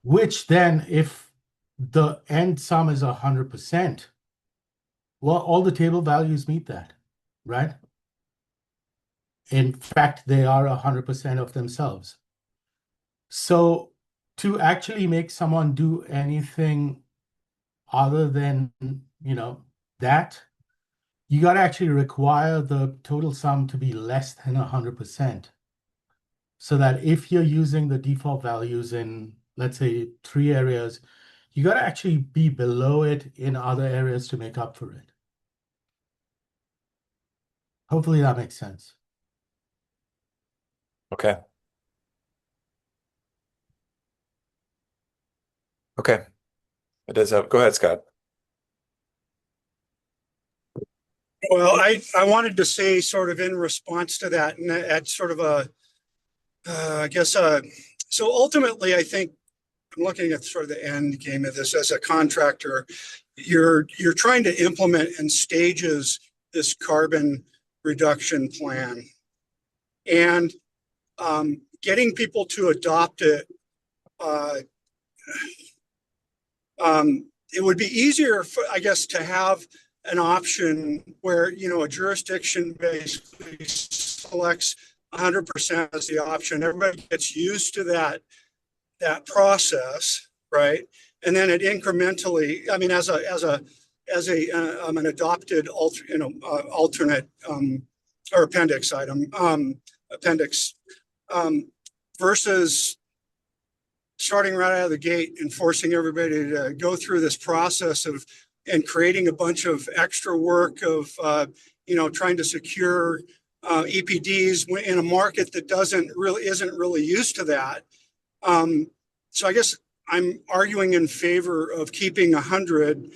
which then if the end sum is 100%, well, all the table values meet that, right? In fact, they are 100% of themselves. So to actually make someone do anything other than, that, you got to actually require the total sum to be less than 100%. So that if you're using the default values in, let's say, 3 areas, you got to actually be below it in other areas to make up for it. Hopefully that makes sense. Okay. Okay. It does have, go ahead, Scott. Well, I wanted to say sort of in response to that, and at sort of I guess, so ultimately, I think I'm looking at sort of the end game of this as a contractor. You're trying to implement in stages this carbon reduction plan, and getting people to adopt it. It would be easier, I guess, to have an option where a jurisdiction basically selects 100% as the option. Everybody gets used to that process, right? And then it incrementally, I mean, as an adopted alternate or appendix item, versus starting right out of the gate and forcing everybody to go through this process and creating a bunch of extra work of trying to secure EPDs in a market that isn't really used to that. So I guess I'm arguing in favor of keeping 100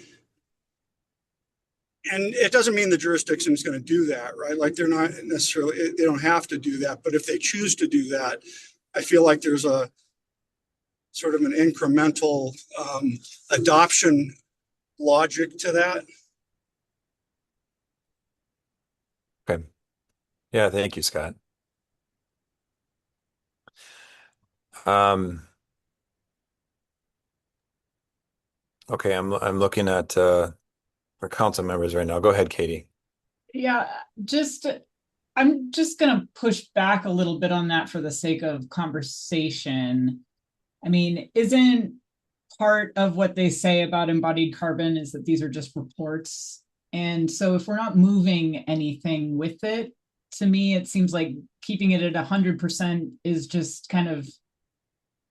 and it doesn't mean the jurisdiction is going to do that, right? Like they're not necessarily, they don't have to do that, but if they choose to do that, I feel like there's a sort of an incremental adoption logic to that. Okay. Yeah, thank you, Scott. Okay, I'm looking at our council members right now. Go ahead, Katie. Yeah, I'm just gonna push back a little bit on that for the sake of conversation. I mean, isn't part of what they say about embodied carbon is that these are just reports? And so if we're not moving anything with it, to me, it seems like keeping it at 100% is just kind of,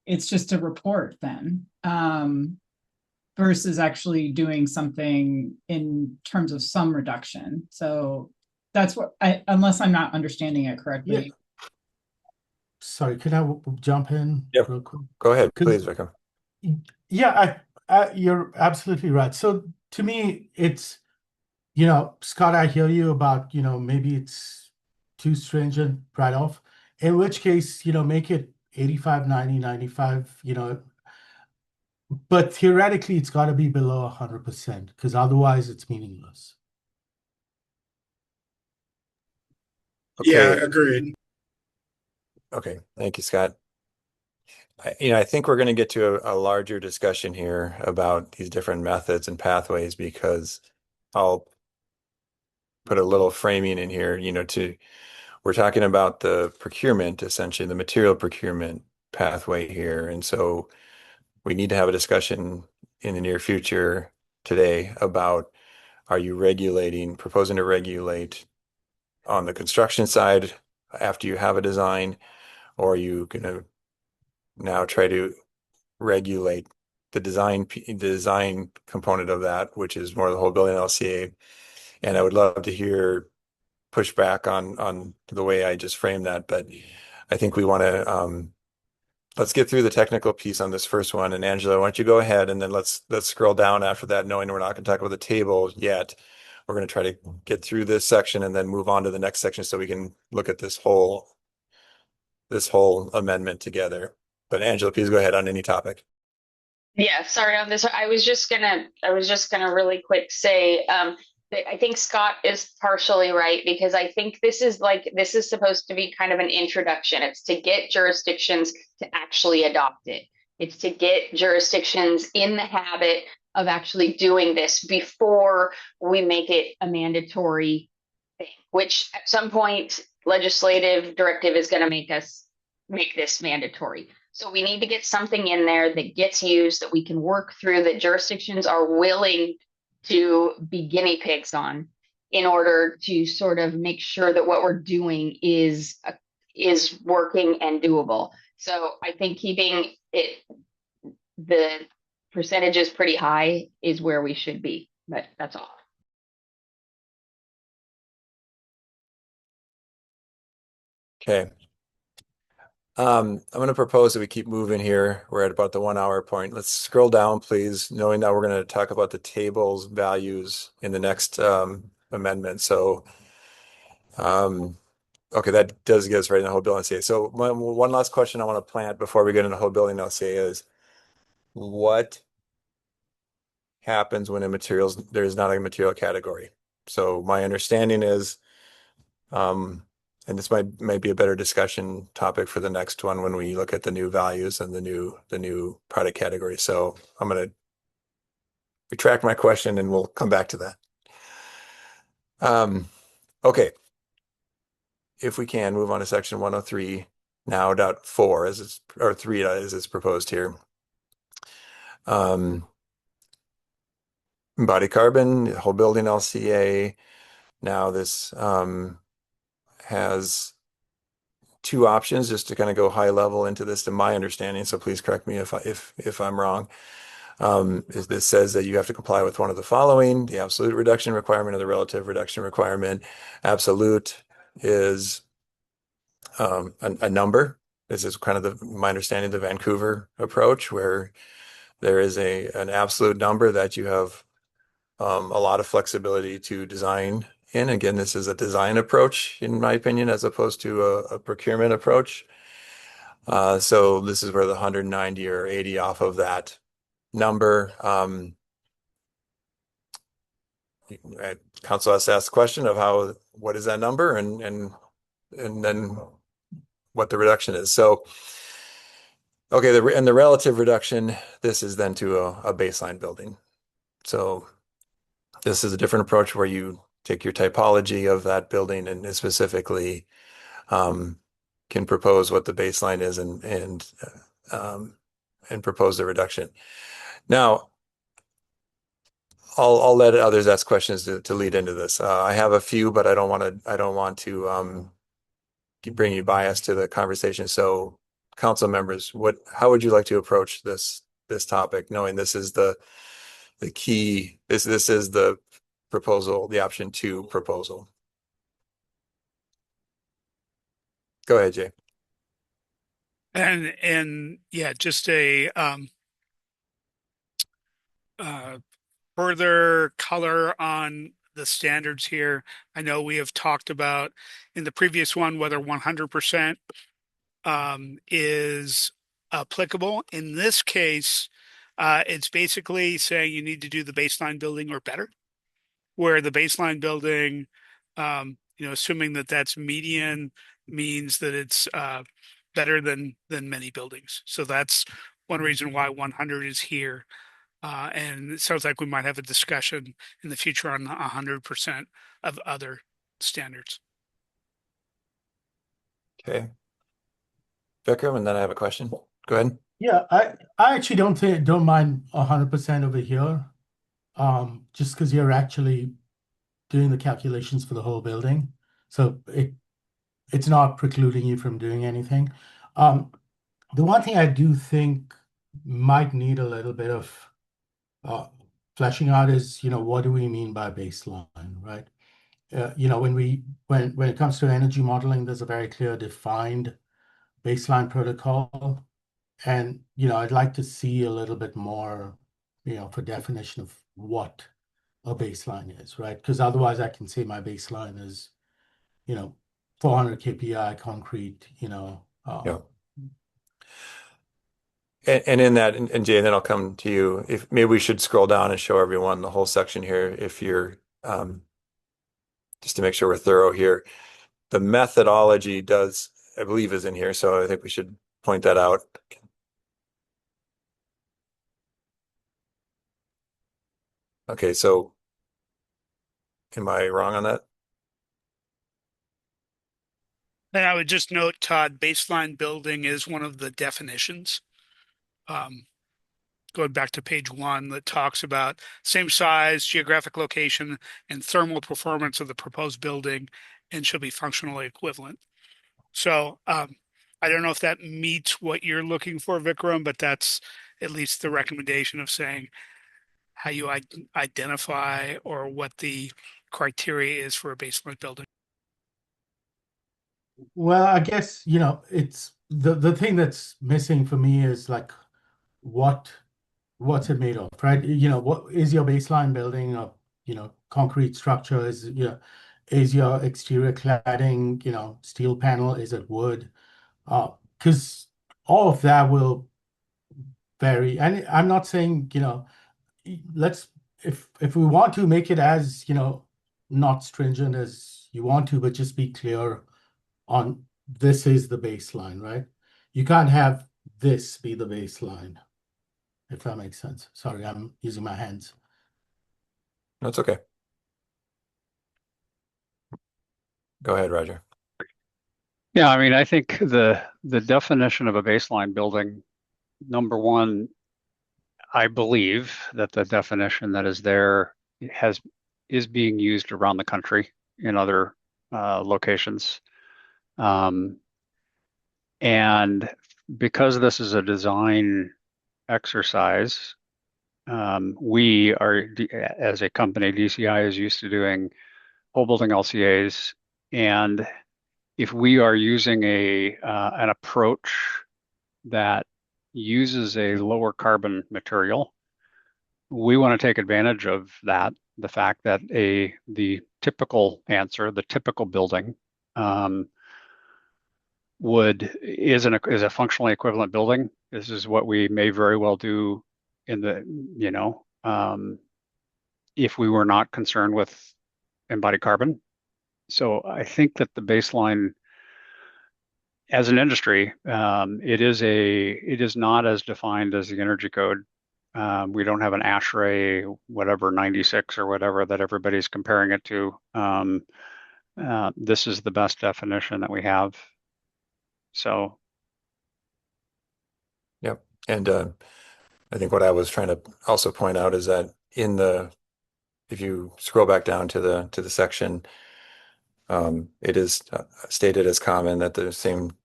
it's just a report then. Versus actually doing something in terms of some reduction. So that's what unless I'm not understanding it correctly. Yeah. Sorry, can I jump in real quick? Go ahead, please, Vikram. Yeah, you're absolutely right. So to me, it's, Scott, I hear you about, maybe it's too stringent right off, in which case, make it 85, 90, 95, but theoretically it's got to be below 100% because otherwise it's meaningless. Okay. Yeah, agreed. Okay, thank you, Scott. I think we're going to get to a larger discussion here about these different methods and pathways because I'll put a little framing in here, we're talking about the procurement, essentially the material procurement pathway here. And so we need to have a discussion in the near future today about, are you proposing to regulate on the construction side after you have a design, or are you going to now try to regulate the design component of that, which is more the whole building LCA. And I would love to hear pushback on the way I just framed that, but I think we want to let's get through the technical piece on this first one. And Angela, why don't you go ahead and then let's scroll down after that, knowing we're not going to talk about the table yet. We're going to try to get through this section and then move on to the next section so we can look at this whole amendment together. But Angela, please go ahead on any topic. Yeah, sorry on this. I was just gonna really quick say, that I think Scott is partially right, because I think this is supposed to be kind of an introduction. It's to get jurisdictions to actually adopt it. It's to get jurisdictions in the habit of actually doing this before we make it a mandatory thing, which at some point legislative directive is going to make this mandatory. So we need to get something in there that gets used, that we can work through, that jurisdictions are willing to be guinea pigs on, in order to sort of make sure that what we're doing is working and doable. So I think keeping the percentages pretty high is where we should be, but that's all. Okay. I'm going to propose that we keep moving here. We're at about the 1 hour point. Let's scroll down, please, knowing that we're going to talk about the tables values in the next amendment. So, okay, that does get us right in the whole building LCA. So one last question I want to plant before we get into the whole building LCA is, what happens when there is not a material category? So my understanding is, and this might be a better discussion topic for the next one when we look at the new values and the new product category. So I'm going to retract my question and we'll come back to that. Okay. If we can move on to section 103 now, .4 or 3 as it's proposed here. Embodied carbon, whole building LCA. Now this has two options, just to kind of go high level into this, to my understanding. So please correct me if I'm wrong. This says that you have to comply with one of the following: the absolute reduction requirement or the relative reduction requirement. Absolute is a number. This is kind of my understanding of the Vancouver approach, where there is an absolute number that you have a lot of flexibility to design in. Again, this is a design approach, in my opinion, as opposed to a procurement approach. So this is where the 190 or 80 off of that number. Council has to ask the question of what is that number and then what the reduction is. So, okay, the relative reduction, this is then to a baseline building. So this is a different approach where you take your typology of that building and specifically can propose what the baseline is and propose the reduction. Now, I'll let others ask questions to lead into this. I have a few, but I don't want to bring you bias to the conversation. So, council members, how would you like to approach this topic, knowing this is the key, this is the proposal, the option 2 proposal? Go ahead, Jay. And yeah, just a further color on the standards here. I know we have talked about in the previous one whether 100% is applicable. In this case, it's basically saying you need to do the baseline building or better, where the baseline building, assuming that that's median, means that it's better than many buildings. So that's one reason why 100 is here. And it sounds like we might have a discussion in the future on 100% of other standards. Okay. Vikram, and then I have a question. Go ahead. Yeah, I actually don't mind 100% over here. Just because you're actually doing the calculations for the whole building. So it's not precluding you from doing anything. The one thing I do think might need a little bit of fleshing out is, what do we mean by baseline, right? When it comes to energy modeling, there's a very clear defined baseline protocol. And, I'd like to see a little bit more, for definition of what a baseline is, right? Because otherwise I can say my baseline is, 400 kPi concrete, Yeah. And in that, and Jay, then I'll come to you. If maybe we should scroll down and show everyone the whole section here, if you're just to make sure we're thorough here. The methodology I believe, is in here, so I think we should point that out. Okay, so am I wrong on that? And I would just note, Todd, baseline building is one of the definitions. Going back to page 1, that talks about same size, geographic location, and thermal performance of the proposed building, and shall be functionally equivalent. So I don't know if that meets what you're looking for, Vikram, but that's at least the recommendation of saying how you identify or what the criteria is for a baseline building. Well, I guess, it's the thing that's missing for me is like what's it made of, right? What is your baseline building of, concrete structure? Is your exterior cladding, steel panel? Is it wood? Because all of that will vary. And I'm not saying, if we want to make it as, not stringent as you want to, but just be clear on this is the baseline, right? You can't have this be the baseline, if that makes sense. Sorry, I'm using my hands. No, it's okay. Go ahead, Roger. Yeah, I mean, I think the definition of a baseline building, number one, I believe that the definition that is there is being used around the country in other locations. And because this is a design exercise, we are, as a company, DCI is used to doing whole building LCAs. And if we are using an approach that uses a lower carbon material, we want to take advantage of that the fact that the typical answer, the typical building, is a functionally equivalent building. This is what we may very well do in the, if we were not concerned with embodied carbon. So I think that the baseline as an industry, it is not as defined as the energy code. We don't have an ASHRAE, whatever, 96 or whatever that everybody's comparing it to. This is the best definition that we have. So. Yep. And I think what I was trying to also point out is that if you scroll back down to the section, it is stated as common that the same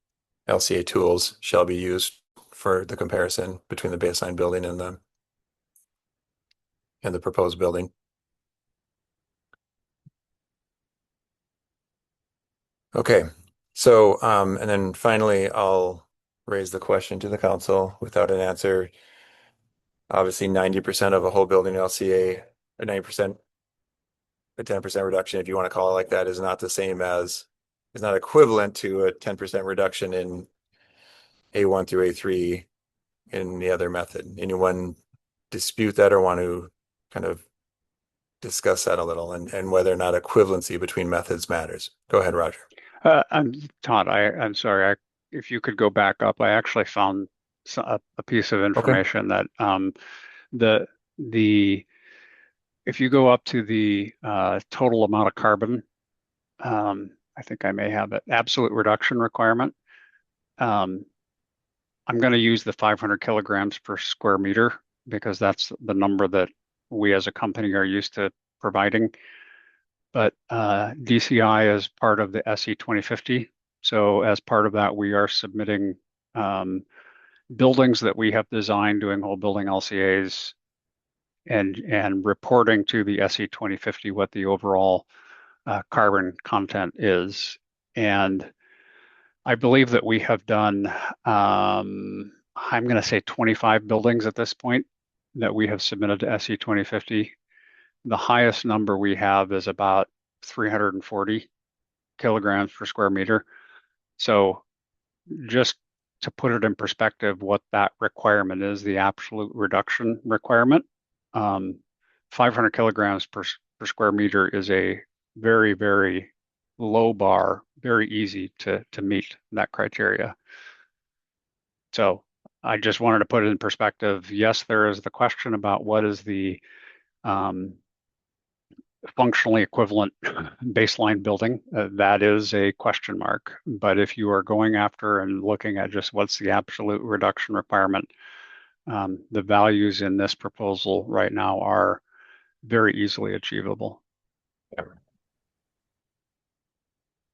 LCA tools shall be used for the comparison between the baseline building and the proposed building. Okay, so and then finally, I'll raise the question to the council without an answer. Obviously, 90% of a whole building LCA, or 90%, a 10% reduction, if you want to call it like that, is not equivalent to a 10% reduction in A1 through A3 in the other method. Anyone dispute that or want to kind of discuss that a little and whether or not equivalency between methods matters? Go ahead, Roger. Todd, I'm sorry. If you could go back up, I actually found a piece of information that if you go up to the total amount of carbon, I think I may have it, absolute reduction requirement. I'm going to use the 500 kilograms per square meter because that's the number that we as a company are used to providing. But DCI is part of the SE 2050. So as part of that, we are submitting buildings that we have designed doing whole building LCAs and reporting to the SE 2050 what the overall carbon content is. And I believe that we have done, I'm going to say 25 buildings at this point that we have submitted to SE 2050. The highest number we have is about 340 kilograms per square meter. So just to put it in perspective, what that requirement is, the absolute reduction requirement, 500 kilograms per square meter is a very, very low bar, very easy to meet that criteria. So I just wanted to put it in perspective. Yes, there is the question about what is the functionally equivalent baseline building. That is a question mark. But if you are going after and looking at just what's the absolute reduction requirement, the values in this proposal right now are very easily achievable.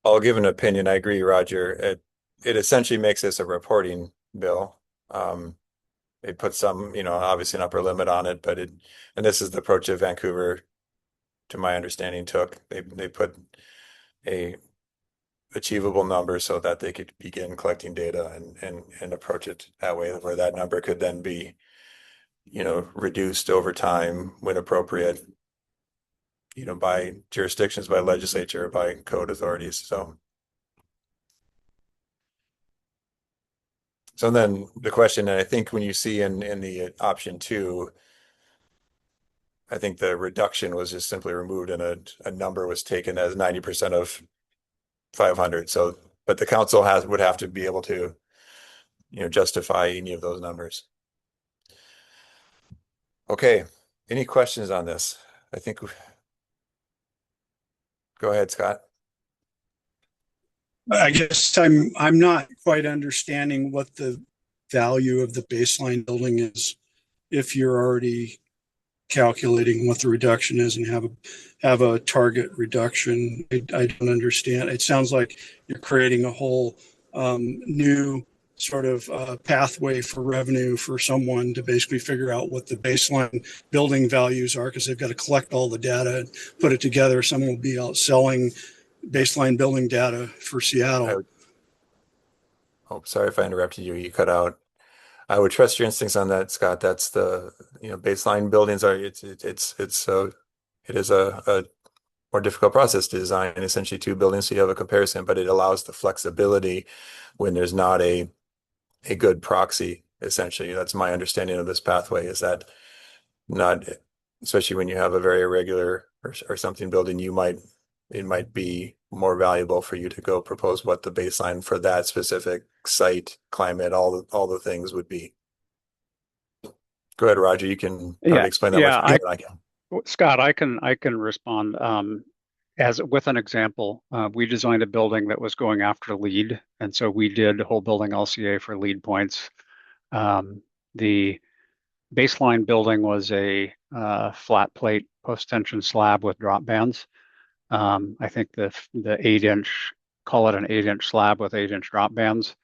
I'll give an opinion. I agree, Roger. It essentially makes this a reporting bill. It puts some, obviously an upper limit on it, and this is the approach that Vancouver, to my understanding, took. They put a achievable number so that they could begin collecting data and approach it that way, where that number could then be, reduced over time when appropriate, by jurisdictions, by legislature, by code authorities. So then the question, and I think when you see in the option 2, I think the reduction was just simply removed and a number was taken as 90% of 500. So, but the council would have to be able to, justify any of those numbers. Okay, any questions on this? I think, go ahead, Scott. I guess I'm not quite understanding what the value of the baseline building is if you're already calculating what the reduction is and have a target reduction. I don't understand. It sounds like you're creating a whole new sort of pathway for revenue for someone to basically figure out what the baseline building values are, because they've got to collect all the data and put it together. Someone will be out selling baseline building data for Seattle. Oh, sorry if I interrupted you. You cut out. I would trust your instincts on that, Scott. That's the, baseline buildings are, it's it is a more difficult process to design essentially two buildings so you have a comparison, but it allows the flexibility when there's not a good proxy, essentially. That's my understanding of this pathway, is that not, especially when you have a very irregular or something building, it might be more valuable for you to go propose what the baseline for that specific site, climate, all the things would be. Go ahead, Roger. You can probably explain that much better than I can. Scott, I can respond. As with an example, we designed a building that was going after LEED, and so we did whole building LCA for LEED points. The baseline building was a flat plate post tension slab with drop bands. I think the 8-inch, call it an 8-inch slab with 8-inch drop bands.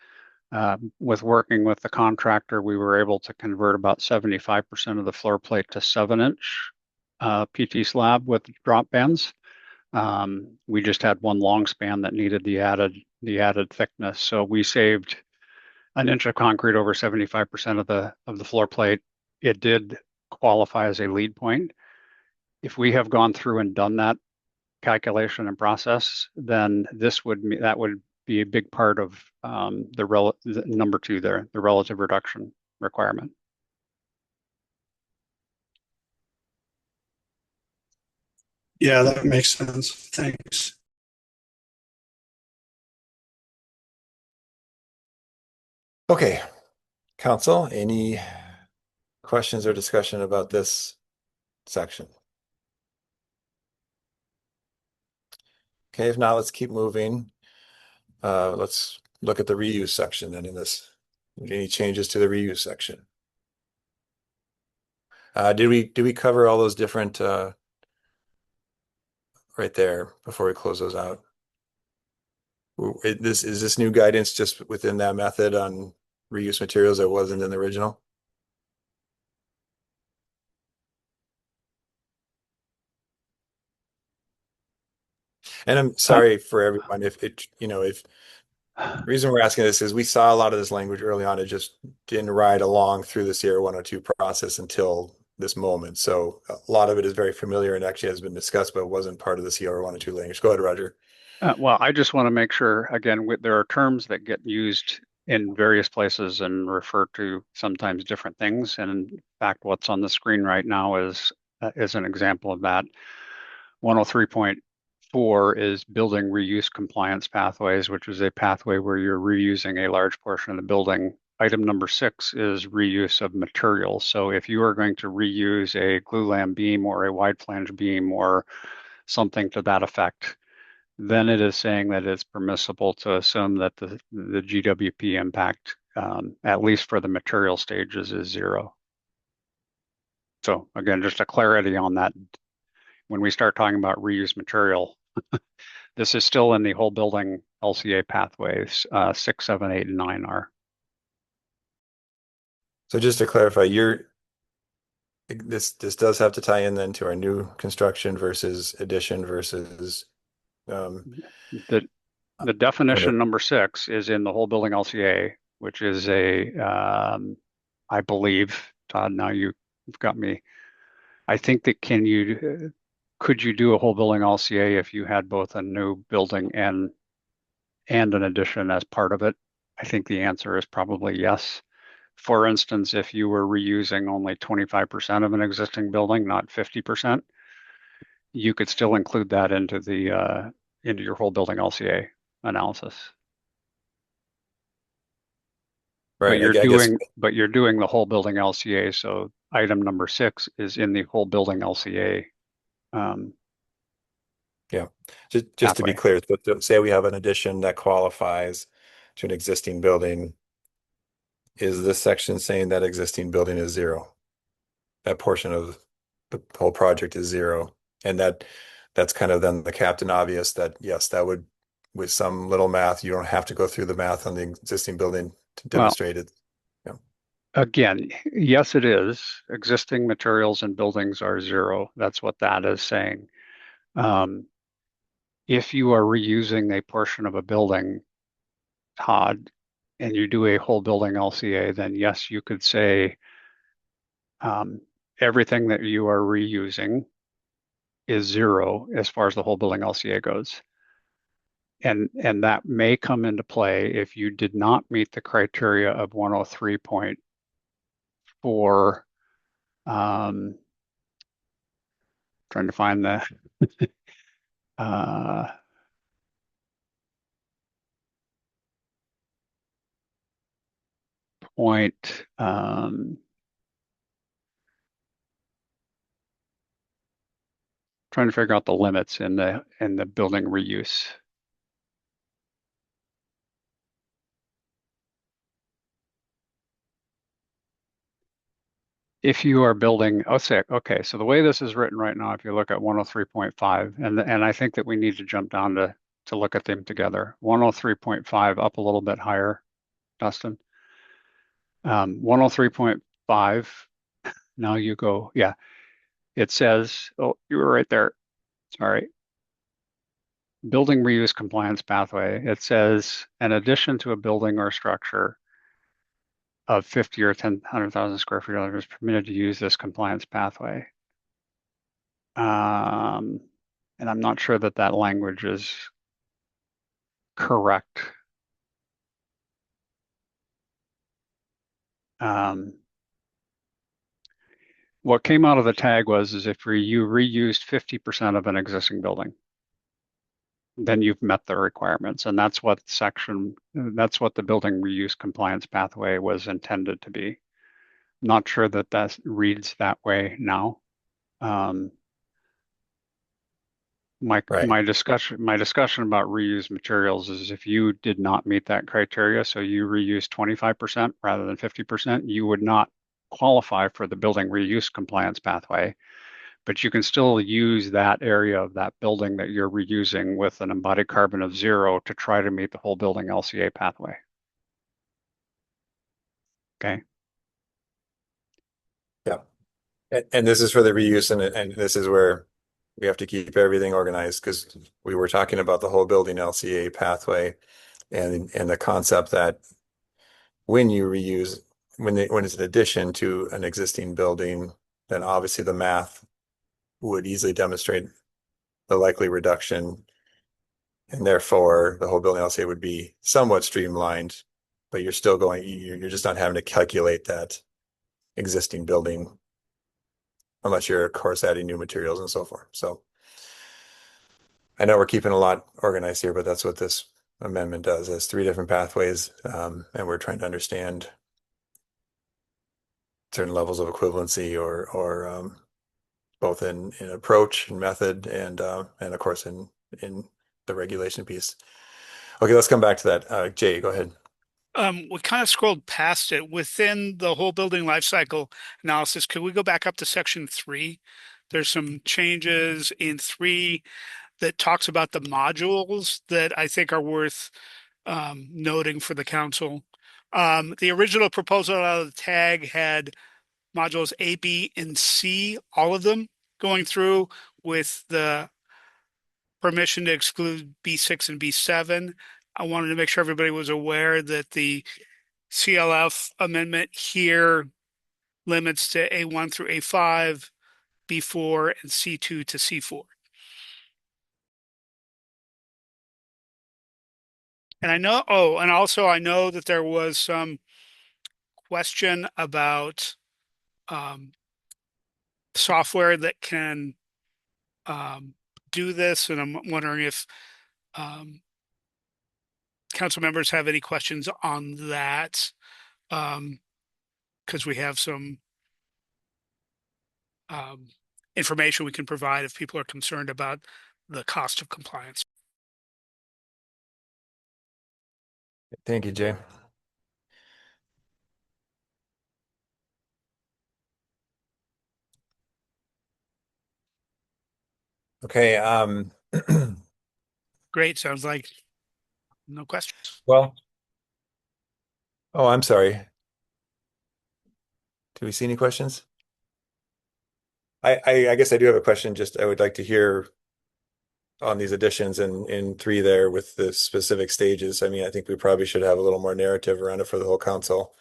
With working with the contractor, we were able to convert about 75% of the floor plate to 7-inch PT slab with drop bands. We just had one long span that needed the added thickness, so we saved an inch of concrete over 75% of the floor plate. It did qualify as a LEED point. If we have gone through and done that calculation and process, then that would be a big part of the number 2 there, the relative reduction requirement. Yeah, that makes sense. Thanks. Okay, Council, any questions or discussion about this section? Okay, if not, let's keep moving. Let's look at the reuse section then in this. Any changes to the reuse section? Did we cover all those different right there before we close those out? Is this new guidance just within that method on reuse materials that wasn't in the original? And I'm sorry for everyone if the reason we're asking this is we saw a lot of this language early on. It just didn't ride along through the Sierra 102 process until this moment. So a lot of it is very familiar and actually has been discussed, but wasn't part of the Sierra 102 language. Go ahead, Roger. Well, I just want to make sure, again, there are terms that get used in various places and refer to sometimes different things. And in fact, what's on the screen right now is an example of that. 103.4 is building reuse compliance pathways, which is a pathway where you're reusing a large portion of the building. Item number 6 is reuse of materials. So if you are going to reuse a glulam beam or a wide flange beam or something to that effect, then it is saying that it's permissible to assume that the GWP impact, at least for the material stages, is 0. So again, just a clarity on that. When we start talking about reuse material, this is still in the whole building LCA pathways, 6, 7, 8, and 9 are. So just to clarify, this does have to tie in then to our new construction versus addition versus the definition number 6 is in the whole building LCA, which is I believe, Todd, now you've got me. I think that could you do a whole building LCA if you had both a new building and an addition as part of it? I think the answer is probably yes. For instance, if you were reusing only 25% of an existing building, not 50%, you could still include that into your whole building LCA analysis. Right. But you're doing the whole building LCA. So item number 6 is in the whole building LCA. Yeah. Just to be clear, say we have an addition that qualifies to an existing building. Is this section saying that existing building is 0? That portion of the whole project is 0. And that's kind of then the captain obvious that yes, that would, with some little math, you don't have to go through the math on the existing building to demonstrate it. Yeah. Again, yes, it is. Existing materials and buildings are 0. That's what that is saying. If you are reusing a portion of a building, Todd, and you do a whole building LCA, then yes, you could say everything that you are reusing is 0 as far as the whole building LCA goes. And that may come into play if you did not meet the criteria of 103.4. Trying to find the point. Trying to figure out the limits in the building reuse. If you are building, okay, so the way this is written right now, if you look at 103.5, and I think that we need to jump down to look at them together. 103.5 up a little bit higher, Dustin. 103.5, now you go, yeah. It says, oh, you were right there. Sorry. Building reuse compliance pathway. It says, in addition to a building or structure of 50 or 100,000 square feet is permitted to use this compliance pathway. And I'm not sure that that language is correct. What came out of the tag was if you reused 50% of an existing building, then you've met the requirements. And that's what the building reuse compliance pathway was intended to be. Not sure that that reads that way now. My discussion about reused materials is if you did not meet that criteria, so you reuse 25% rather than 50%, you would not qualify for the building reuse compliance pathway, but you can still use that area of that building that you're reusing with an embodied carbon of 0 to try to meet the whole building LCA pathway. Okay. Yeah. And this is for the reuse, and this is where we have to keep everything organized, because we were talking about the whole building LCA pathway and the concept that when you reuse, when it's an addition to an existing building, then obviously the math would easily demonstrate the likely reduction, and therefore the whole building LCA would be somewhat streamlined, but you're just not having to calculate that existing building unless you're, of course, adding new materials and so forth. So I know we're keeping a lot organized here, but that's what this amendment does. It has 3 different pathways, and we're trying to understand certain levels of equivalency or both in approach and method and of course in the regulation piece. Okay, let's come back to that. Jay, go ahead. We kind of scrolled past it within the whole building life cycle analysis. Could we go back up to section 3? There's some changes in 3 that talks about the modules that I think are worth noting for the council. The original proposal out of the tag had modules A, B, and C, all of them going through with the permission to exclude B6 and B7. I wanted to make sure everybody was aware that the CLF amendment here limits to A1 through A5, B4, and C2 to C4. And I know, and also I know that there was some question about software that can do this, and I'm wondering if council members have any questions on that, because we have some information we can provide if people are concerned about the cost of compliance. Thank you, Jay. Okay. Great. Sounds like no questions. Well, oh, I'm sorry. Do we see any questions? I guess I do have a question. Just I would like to hear on these additions in 3 there with the specific stages. I mean, I think we probably should have a little more narrative around it for the whole council.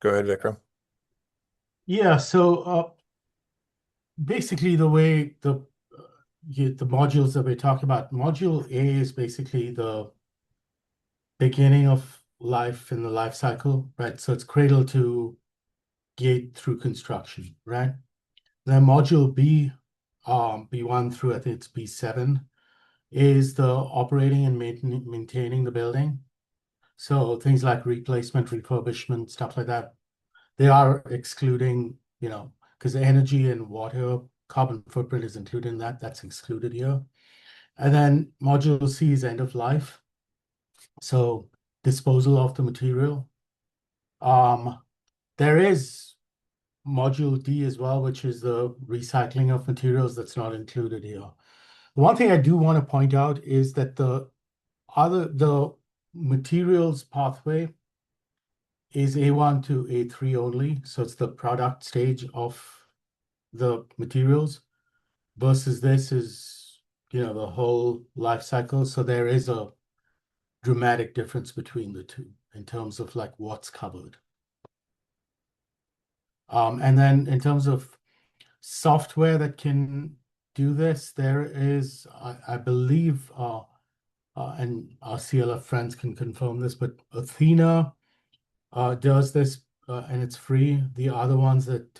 Go ahead, Vikram. Yeah, so basically the way the modules that we talk about, module A is basically the beginning of life in the life cycle, right? So it's cradle to gate through construction, right? Then module B, B1 through I think it's B7, is the operating and maintaining the building. So things like replacement, refurbishment, stuff like that, they are excluding, because the energy and water carbon footprint is included in that. That's excluded here. And then module C is end of life. So disposal of the material. There is module D as well, which is the recycling of materials that's not included here. One thing I do want to point out is that the materials pathway is A1 to A3 only. So it's the product stage of the materials versus this is, the whole life cycle. So there is a dramatic difference between the two in terms of like what's covered. And then in terms of software that can do this, there is, I believe, and our CLF friends can confirm this, but Athena does this and it's free. The other ones that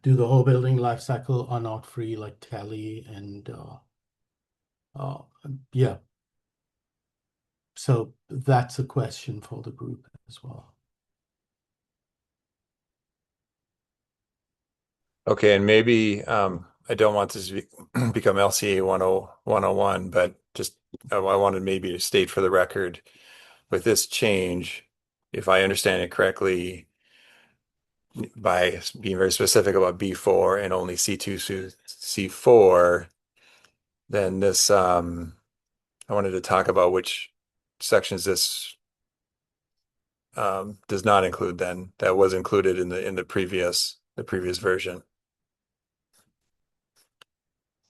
do the whole building life cycle are not free, like Tele and yeah. So that's a question for the group as well. Okay, and maybe I don't want this to become LCA 101, but just I wanted maybe to state for the record with this change, if I understand it correctly, by being very specific about B4 and only C2 through C4, then this I wanted to talk about which sections this does not include then that was included in the previous version.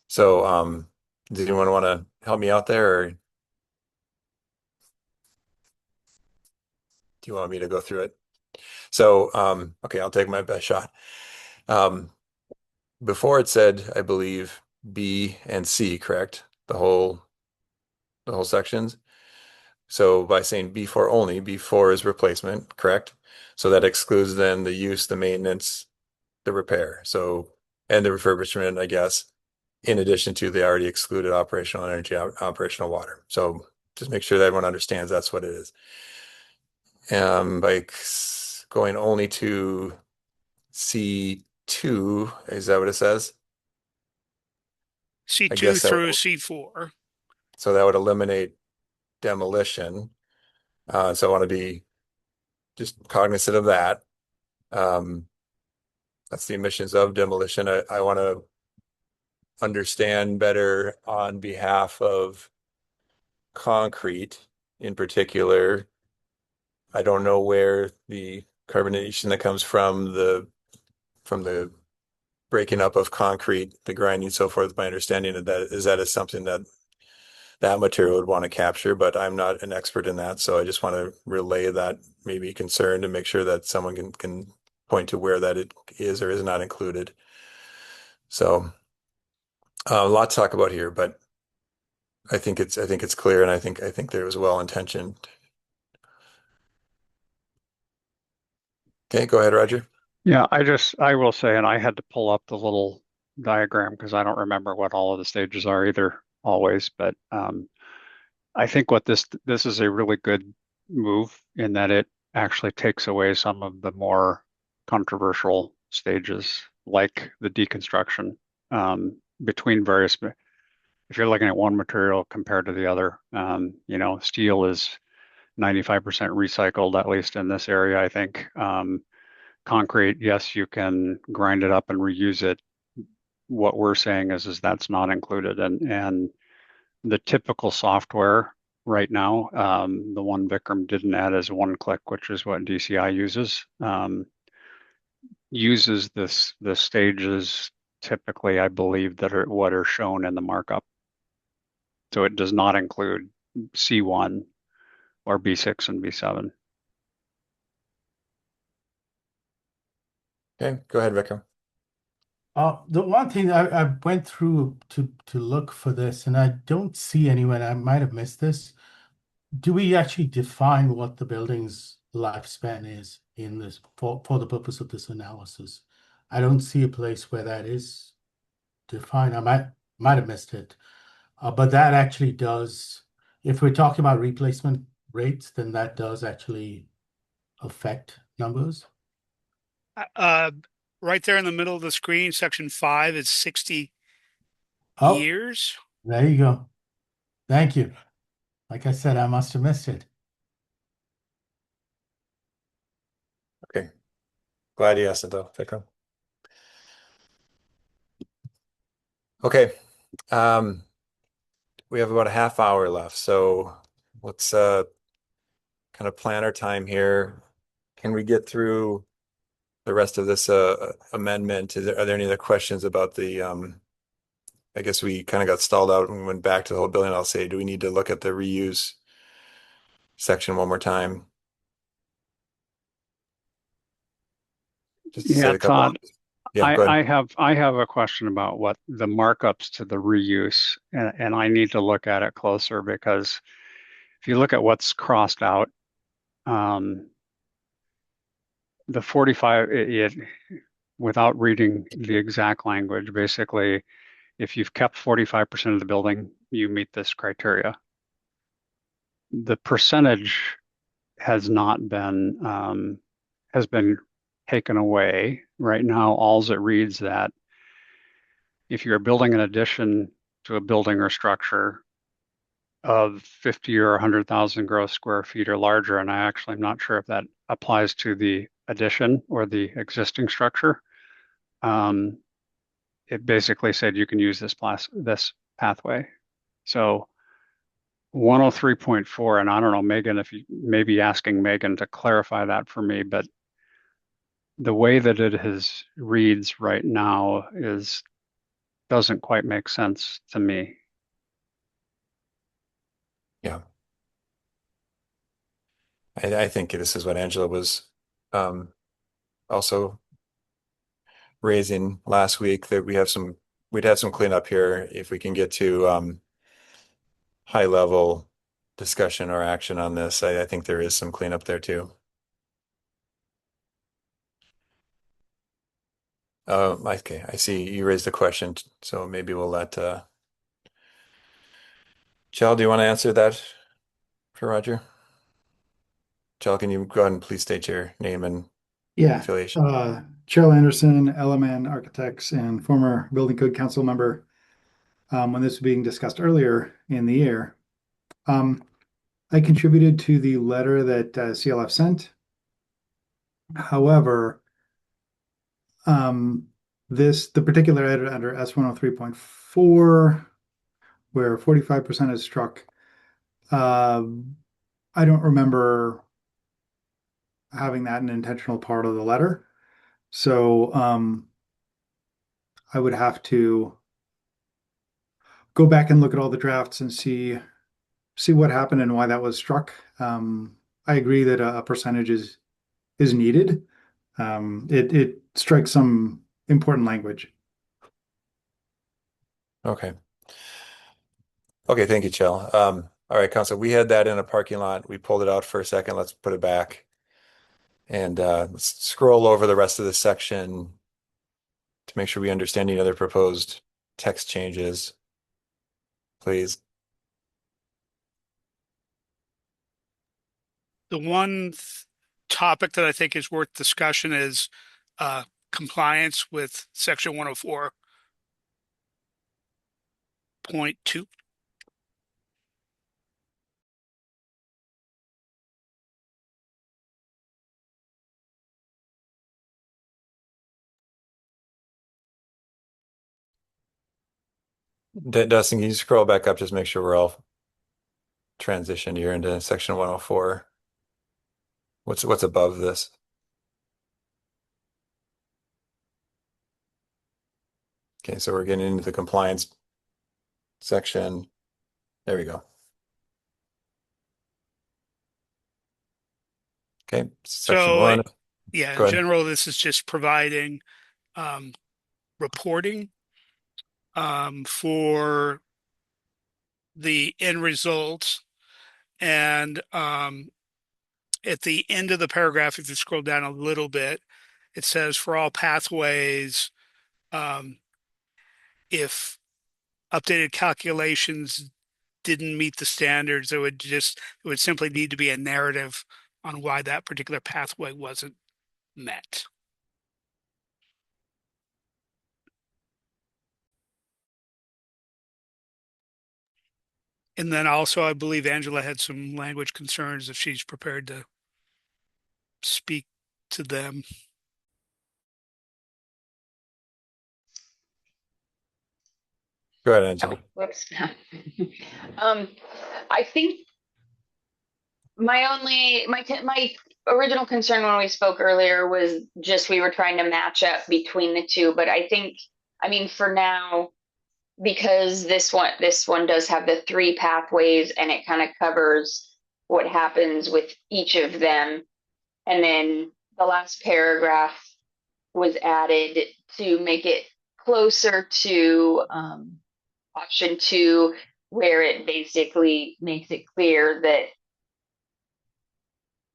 So does anyone want to help me out there, or do you want me to go through it? So okay, I'll take my best shot. Before it said, I believe, B and C, correct? The whole sections. So by saying B4 only, B4 is replacement, correct? So that excludes then the use, the maintenance, the repair. So, and the refurbishment, I guess, in addition to the already excluded operational energy, operational water. So just make sure that everyone understands that's what it is. By going only to C2, is that what it says? C2 through C4. So that would eliminate demolition. So I want to be just cognizant of that. That's the emissions of demolition. I want to understand better on behalf of concrete in particular. I don't know where the carbonation that comes from the breaking up of concrete, the grinding, so forth. My understanding of that is something that material would want to capture, but I'm not an expert in that. So I just want to relay that maybe concern to make sure that someone can point to where that it is or is not included. So a lot to talk about here, but I think it's clear, and I think there was well intentioned. Okay, go ahead, Roger. Yeah, I will say, and I had to pull up the little diagram because I don't remember what all of the stages are either always, but I think what this is a really good move in that it actually takes away some of the more controversial stages, like the deconstruction between various. If you're looking at one material compared to the other, steel is 95% recycled, at least in this area, I think. Concrete, yes, you can grind it up and reuse it. What we're saying is that's not included, and the typical software right now, the one Vikram didn't add is one-click, which is what DCI uses. Uses the stages typically, I believe, that are what are shown in the markup. So it does not include C1 or B6 and B7. Okay, go ahead, Vikram. The one thing I went through to look for this, and I don't see anywhere, and I might have missed this. Do we actually define what the building's lifespan is in this for the purpose of this analysis? I don't see a place where that is defined. I might have missed it. But that actually does, if we're talking about replacement rates, then that does actually affect numbers. Right there in the middle of the screen, section 5 is 60 Oh, years. there you go. Thank you. Like I said, I must have missed it. Okay. Glad you asked it though, Vikram. Okay. We have about a half hour left, so let's kind of plan our time here. Can we get through the rest of this amendment? Are there any other questions about the I guess we kind of got stalled out and we went back to the whole building. I'll say, do we need to look at the reuse section one more time? Just to Yeah, say a couple. Todd, Yeah, go ahead. I have a question about what the markups to the reuse, and I need to look at it closer because if you look at what's crossed out, the 45, without reading the exact language, basically, if you've kept 45% of the building, you meet this criteria. The percentage has not been has been taken away. Right now, all it reads that if you're building an addition to a building or structure of 50 or 100,000 gross square feet or larger, and I actually am not sure if that applies to the addition or the existing structure. It basically said you can use this pathway. So 103.4, and I don't know, Megan, if you maybe asking Megan to clarify that for me, but the way that it reads right now doesn't quite make sense to me. Yeah. I think this is what Angela was also raising last week, that we'd have some cleanup here if we can get to high level discussion or action on this. I think there is some cleanup there too. Okay, I see you raised a question, so maybe we'll let Chell, do you want to answer that for Roger? Chell, can you go ahead and please state your name and Yeah, affiliation? Cheryl Anderson, LMN Architects and former Building Code Council member. When this was being discussed earlier in the year, I contributed to the letter that CLF sent. However, the particular edit under S103.4, where 45% is struck, I don't remember having that an intentional part of the letter. So I would have to go back and look at all the drafts and see what happened and why that was struck. I agree that a percentage is needed. It strikes some important language. Okay. Okay, thank you, Chell. All right, Council, we had that in a parking lot. We pulled it out for a second. Let's put it back. And let's scroll over the rest of this section to make sure we understand any other proposed text changes, please. The one topic that I think is worth discussion is compliance with section 104.2. Dustin, can you scroll back up, just make sure we're all transitioned here into section 104? What's above this? Okay, so we're getting into the compliance section. There we go. Okay, section one. Yeah, Go in ahead. general, this is just providing reporting for the end results. And at the end of the paragraph, if you scroll down a little bit, it says for all pathways, if updated calculations didn't meet the standards, it would simply need to be a narrative on why that particular pathway wasn't met. And then also, I believe Angela had some language concerns if she's prepared to speak to them. Go ahead, Angela. Whoops. I think my original concern when we spoke earlier was just we were trying to match up between the two. But I mean, for now, because this one does have the three pathways and it kind of covers what happens with each of them. And then the last paragraph was added to make it closer to option 2, where it basically makes it clear that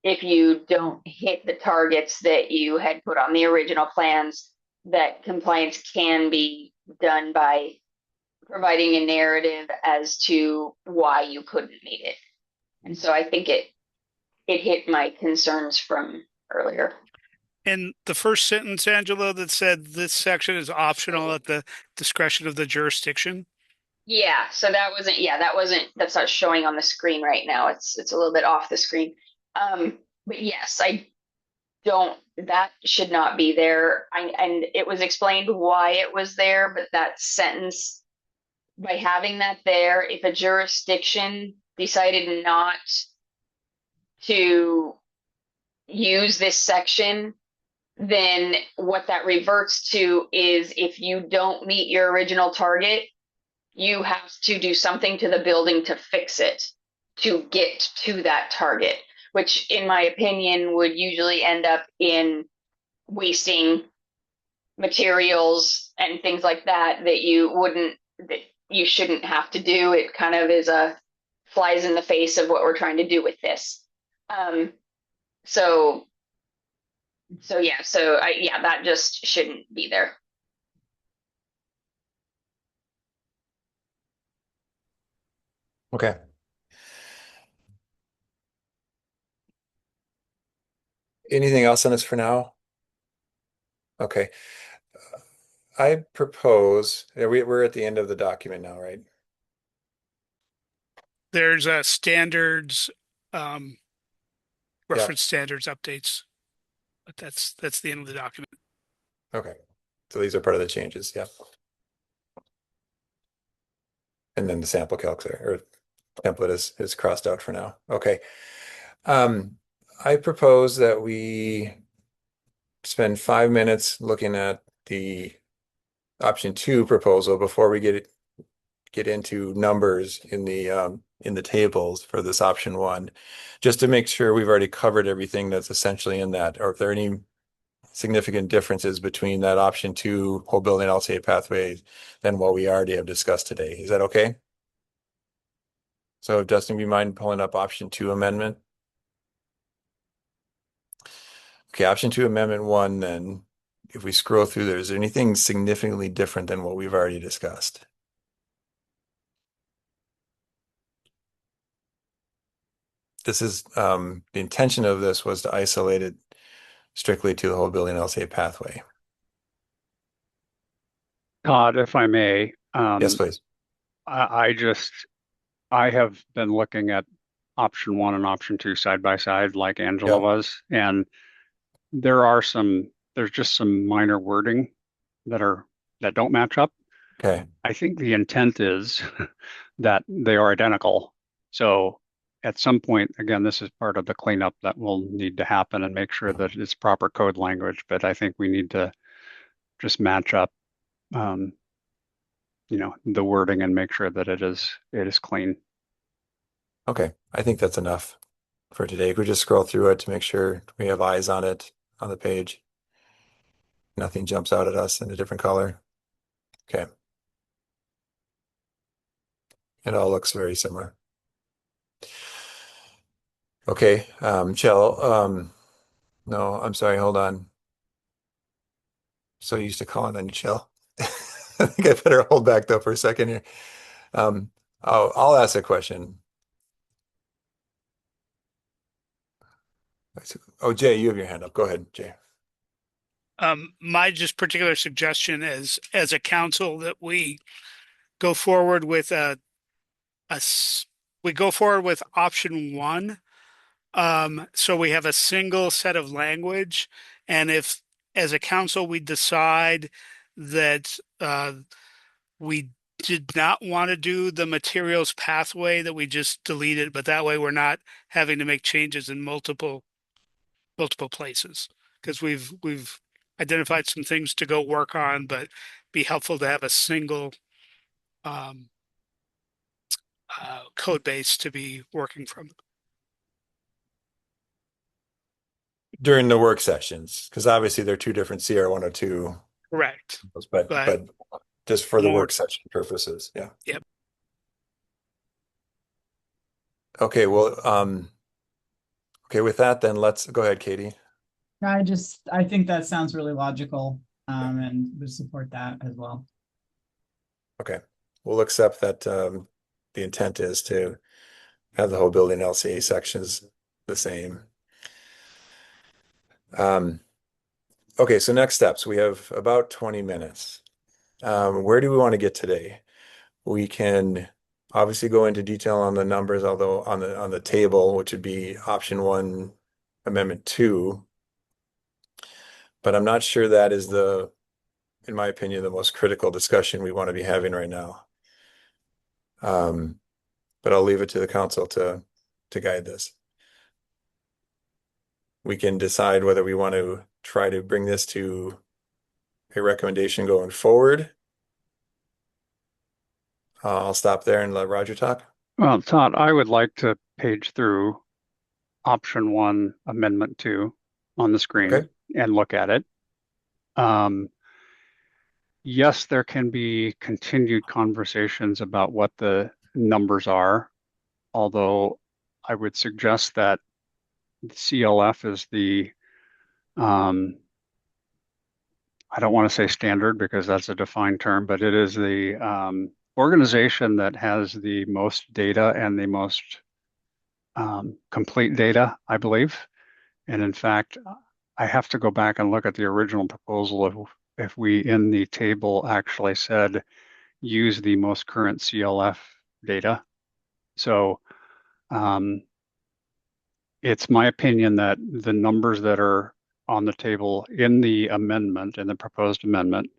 if you don't hit the targets that you had put on the original plans, that compliance can be done by providing a narrative as to why you couldn't meet it. And so I think it hit my concerns from earlier. And the first sentence, Angela, that said this section is optional at the discretion of the jurisdiction. Yeah, so that's not showing on the screen right now. It's a little bit off the screen. But yes, that should not be there. And it was explained why it was there, but that sentence, by having that there, if a jurisdiction decided not to use this section, then what that reverts to is if you don't meet your original target, you have to do something to the building to fix it to get to that target, which in my opinion would usually end up in wasting materials and things like that that you shouldn't have to do. It kind of flies in the face of what we're trying to do with this. That just shouldn't be there. Okay. Anything else on this for now? Okay. I propose, we're at the end of the document now, right? There's standards, reference standards updates, but that's the end of the document. Okay. So these are part of the changes, yeah. And then the sample calcs or template is crossed out for now. Okay. I propose that we spend 5 minutes looking at the option 2 proposal before we get into numbers in the tables for this option 1, just to make sure we've already covered everything that's essentially in that, or if there are any significant differences between that option 2 whole building LCA pathway than what we already have discussed today. Is that okay? So Dustin, do you mind pulling up option 2 amendment? Okay, option 2 amendment 1, then if we scroll through there, is there anything significantly different than what we've already discussed? This is the intention of this was to isolate it strictly to the whole building LCA pathway. Todd, if I may. Yes, please. I have been looking at option 1 and option 2 side by side, like Angela was, and there's just some minor wording that don't match up. Okay. I think the intent is that they are identical. So at some point, again, this is part of the cleanup that will need to happen and make sure that it's proper code language. But I think we need to just match up, the wording and make sure that it is clean. Okay, I think that's enough for today. We just scroll through it to make sure we have eyes on it. on the page? Nothing jumps out at us in a different color. Okay. It all looks very similar. Okay, Chell, no, I'm sorry, hold on. So used to calling on you, Chell. I think I better hold back though for a second here. I'll ask a question. Oh, Jay, you have your hand up. Go ahead, Jay. My just particular suggestion is, as a council, that we go forward with we go forward with option one. So we have a single set of language, and if, as a council, we decide that we did not want to do the materials pathway, that we just delete it, but that way we're not having to make changes in multiple places, because we've identified some things to go work on, but be helpful to have a single code base to be working from. During the work sessions, because obviously they're two different CR 102. Correct. But just for the work session purposes, yeah. Yep. Okay, well, okay, with that, then let's go ahead, Katie. I think that sounds really logical, and would support that as well. Okay, we'll accept that the intent is to have the whole building LCA sections the same. Okay, so next steps, we have about 20 minutes. Where do we want to get today? We can obviously go into detail on the numbers, although on the table, which would be option 1, amendment 2. But I'm not sure that is in my opinion, the most critical discussion we want to be having right now. But I'll leave it to the council to guide this. We can decide whether we want to try to bring this to a recommendation going forward. I'll stop there and let Roger talk. Well, Todd, I would like to page through option 1, amendment 2 on the screen and look at it. Yes, there can be continued conversations about what the numbers are, although I would suggest that CLF is the I don't want to say standard because that's a defined term, but it is the organization that has the most data and the most complete data, I believe. And in fact, I have to go back and look at the original proposal if we in the table actually said use the most current CLF data. So it's my opinion that the numbers that are on the table in the amendment, in the proposed amendment,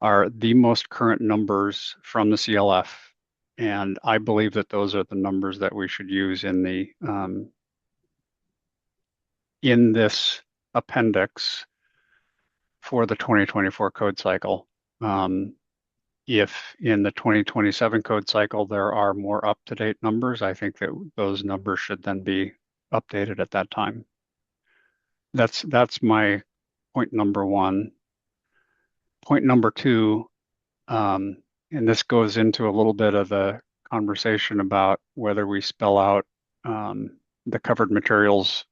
are the most current numbers from the CLF. And I believe that those are the numbers that we should use in the in this appendix for the 2024 code cycle. If in the 2027 code cycle there are more up-to-date numbers, I think that those numbers should then be updated at that time. That's my point number 1. Point number 2, and this goes into a little bit of the conversation about whether we spell out the covered materials,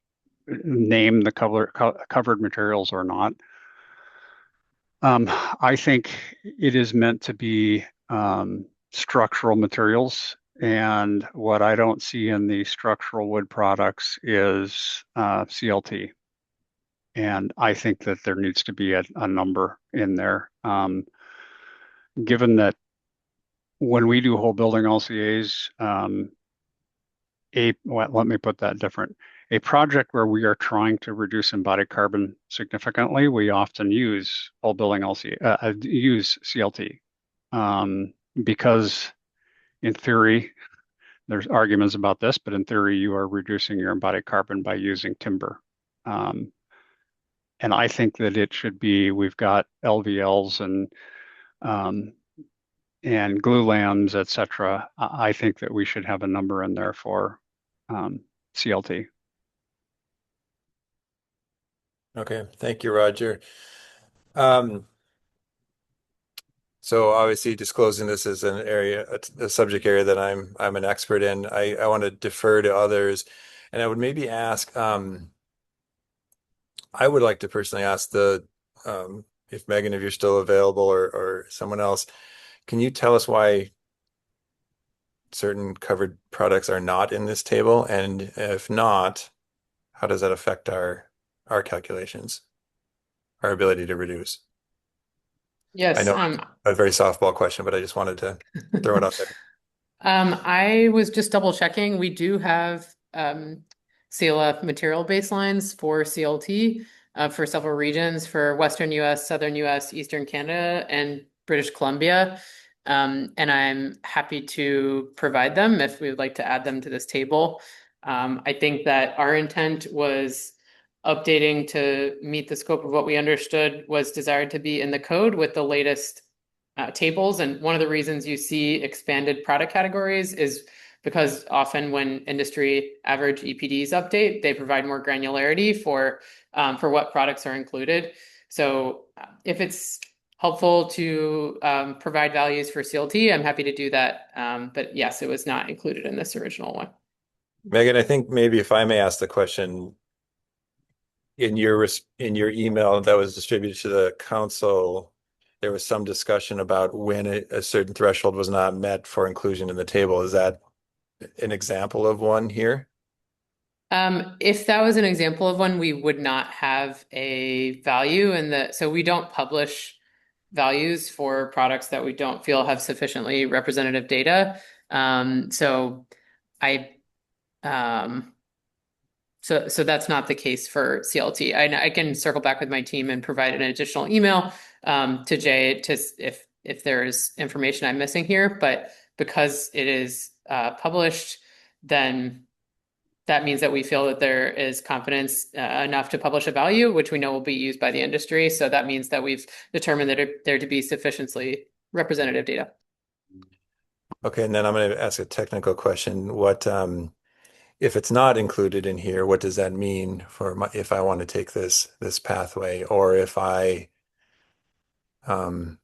name the covered materials or not. I think it is meant to be structural materials, and what I don't see in the structural wood products is CLT. And I think that there needs to be a number in there. Given that when we do whole building LCAs, let me put that different. A project where we are trying to reduce embodied carbon significantly, we often use whole building LCA, use CLT, because in theory, there's arguments about this, but in theory, you are reducing your embodied carbon by using timber. And I think that it should be, we've got LVLs and glue lambs, et cetera. I think that we should have a number in there for CLT. Okay, thank you, Roger. Um, so obviously disclosing this as an area, a subject area that I'm an expert in, I want to defer to others. And I would maybe ask, I would like to personally ask if Megan, if you're still available or someone else, can you tell us why certain covered products are not in this table? And if not, how does that affect our calculations, our ability to reduce? I Yes, know it's a very softball question, but I just wanted to throw it out there. I was just double checking. We do have CLF material baselines for CLT for several regions for Western US, Southern US, Eastern Canada, and British Columbia. And I'm happy to provide them if we would like to add them to this table. I think that our intent was updating to meet the scope of what we understood was desired to be in the code with the latest tables. And one of the reasons you see expanded product categories is because often when industry average EPDs update, they provide more granularity for what products are included. So if it's helpful to provide values for CLT, I'm happy to do that. But yes, it was not included in this original one. Megan, I think maybe if I may ask the question, in your email that was distributed to the council, there was some discussion about when a certain threshold was not met for inclusion in the table. Is that an example of one here? If that was an example of one, we would not have a value in the, so we don't publish values for products that we don't feel have sufficiently representative data. So I, so that's not the case for CLT. I can circle back with my team and provide an additional email to Jay to if there's information I'm missing here, but because it is published, then that means that we feel that there is confidence enough to publish a value, which we know will be used by the industry. So that means that we've determined that there to be sufficiently representative data. Okay, and then I'm going to ask a technical question. What if it's not included in here, what does that mean for if I want to take this pathway, or if I don't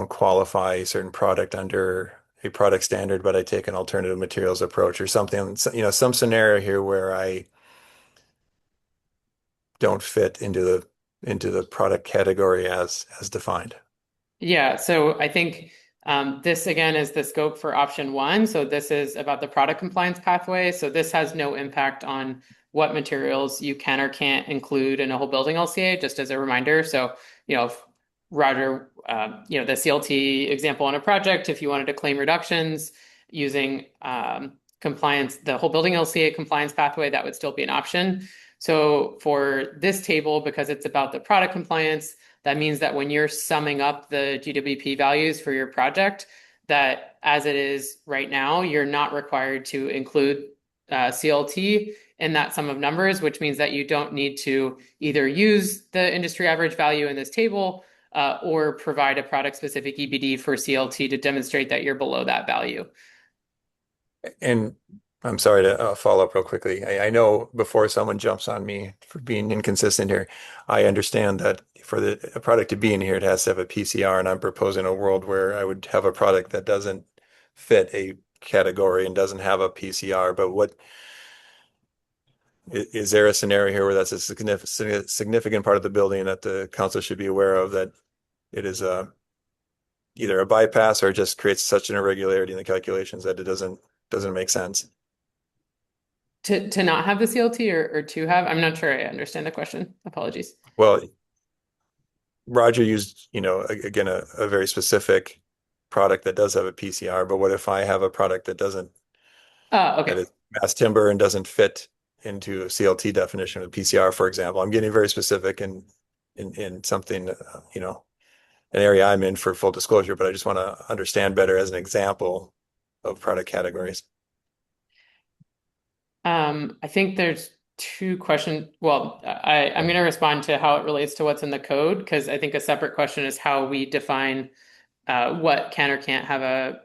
qualify a certain product under a product standard, but I take an alternative materials approach or something, some scenario here where I don't fit into the product category as defined. Yeah, so I think this again is the scope for option one. So this is about the product compliance pathway. So this has no impact on what materials you can or can't include in a whole building LCA, just as a reminder. So, if Roger, the CLT example on a project, if you wanted to claim reductions using compliance, the whole building LCA compliance pathway, that would still be an option. So for this table, because it's about the product compliance, that means that when you're summing up the GWP values for your project, that as it is right now, you're not required to include CLT in that sum of numbers, which means that you don't need to either use the industry average value in this table or provide a product specific EBD for CLT to demonstrate that you're below that value. And I'm sorry to follow up real quickly. I know before someone jumps on me for being inconsistent here, I understand that for a product to be in here, it has to have a PCR, and I'm proposing a world where I would have a product that doesn't fit a category and doesn't have a PCR. But what is there a scenario here where that's a significant part of the building that the council should be aware of, that it is either a bypass or just creates such an irregularity in the calculations that it doesn't make sense? To not have the CLT or to have? I'm not sure I understand the question. Apologies. Well, Roger used, again, a very specific product that does have a PCR, but what if I have a product that doesn't, okay. that is mass timber and doesn't fit into a CLT definition of PCR, for example? I'm getting very specific in something, an area I'm in for full disclosure, but I just want to understand better as an example of product categories. I think there's two questions. Well, I'm going to respond to how it relates to what's in the code, because I think a separate question is how we define what can or can't have a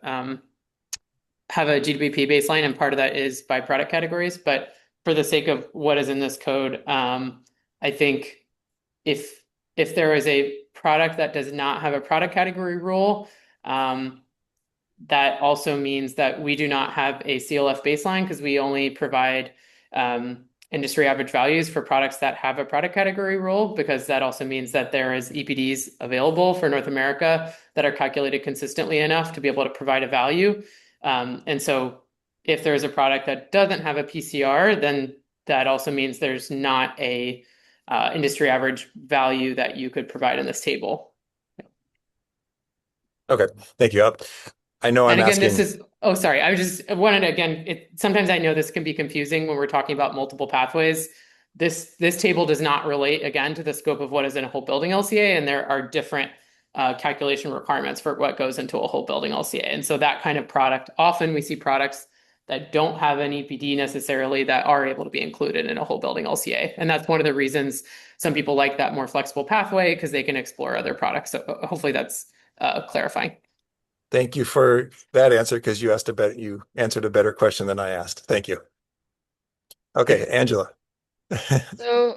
GWP baseline, and part of that is by product categories. But for the sake of what is in this code, I think if there is a product that does not have a product category rule, that also means that we do not have a CLF baseline because we only provide industry average values for products that have a product category rule, because that also means that there is EPDs available for North America that are calculated consistently enough to be able to provide a value. And so if there's a product that doesn't have a PCR, then that also means there's not a industry average value that you could provide in this table. Okay, thank you. I know And I'm again, this asking. is, oh, sorry, I just wanted to, again, sometimes I know this can be confusing when we're talking about multiple pathways. This table does not relate, again, to the scope of what is in a whole building LCA, and there are different calculation requirements for what goes into a whole building LCA. And so that kind of product, often we see products that don't have an EPD necessarily that are able to be included in a whole building LCA. And that's one of the reasons some people like that more flexible pathway, because they can explore other products. So hopefully that's clarifying. Thank you for that answer, because you answered a better question than I asked. Thank you. Okay, Angela. So,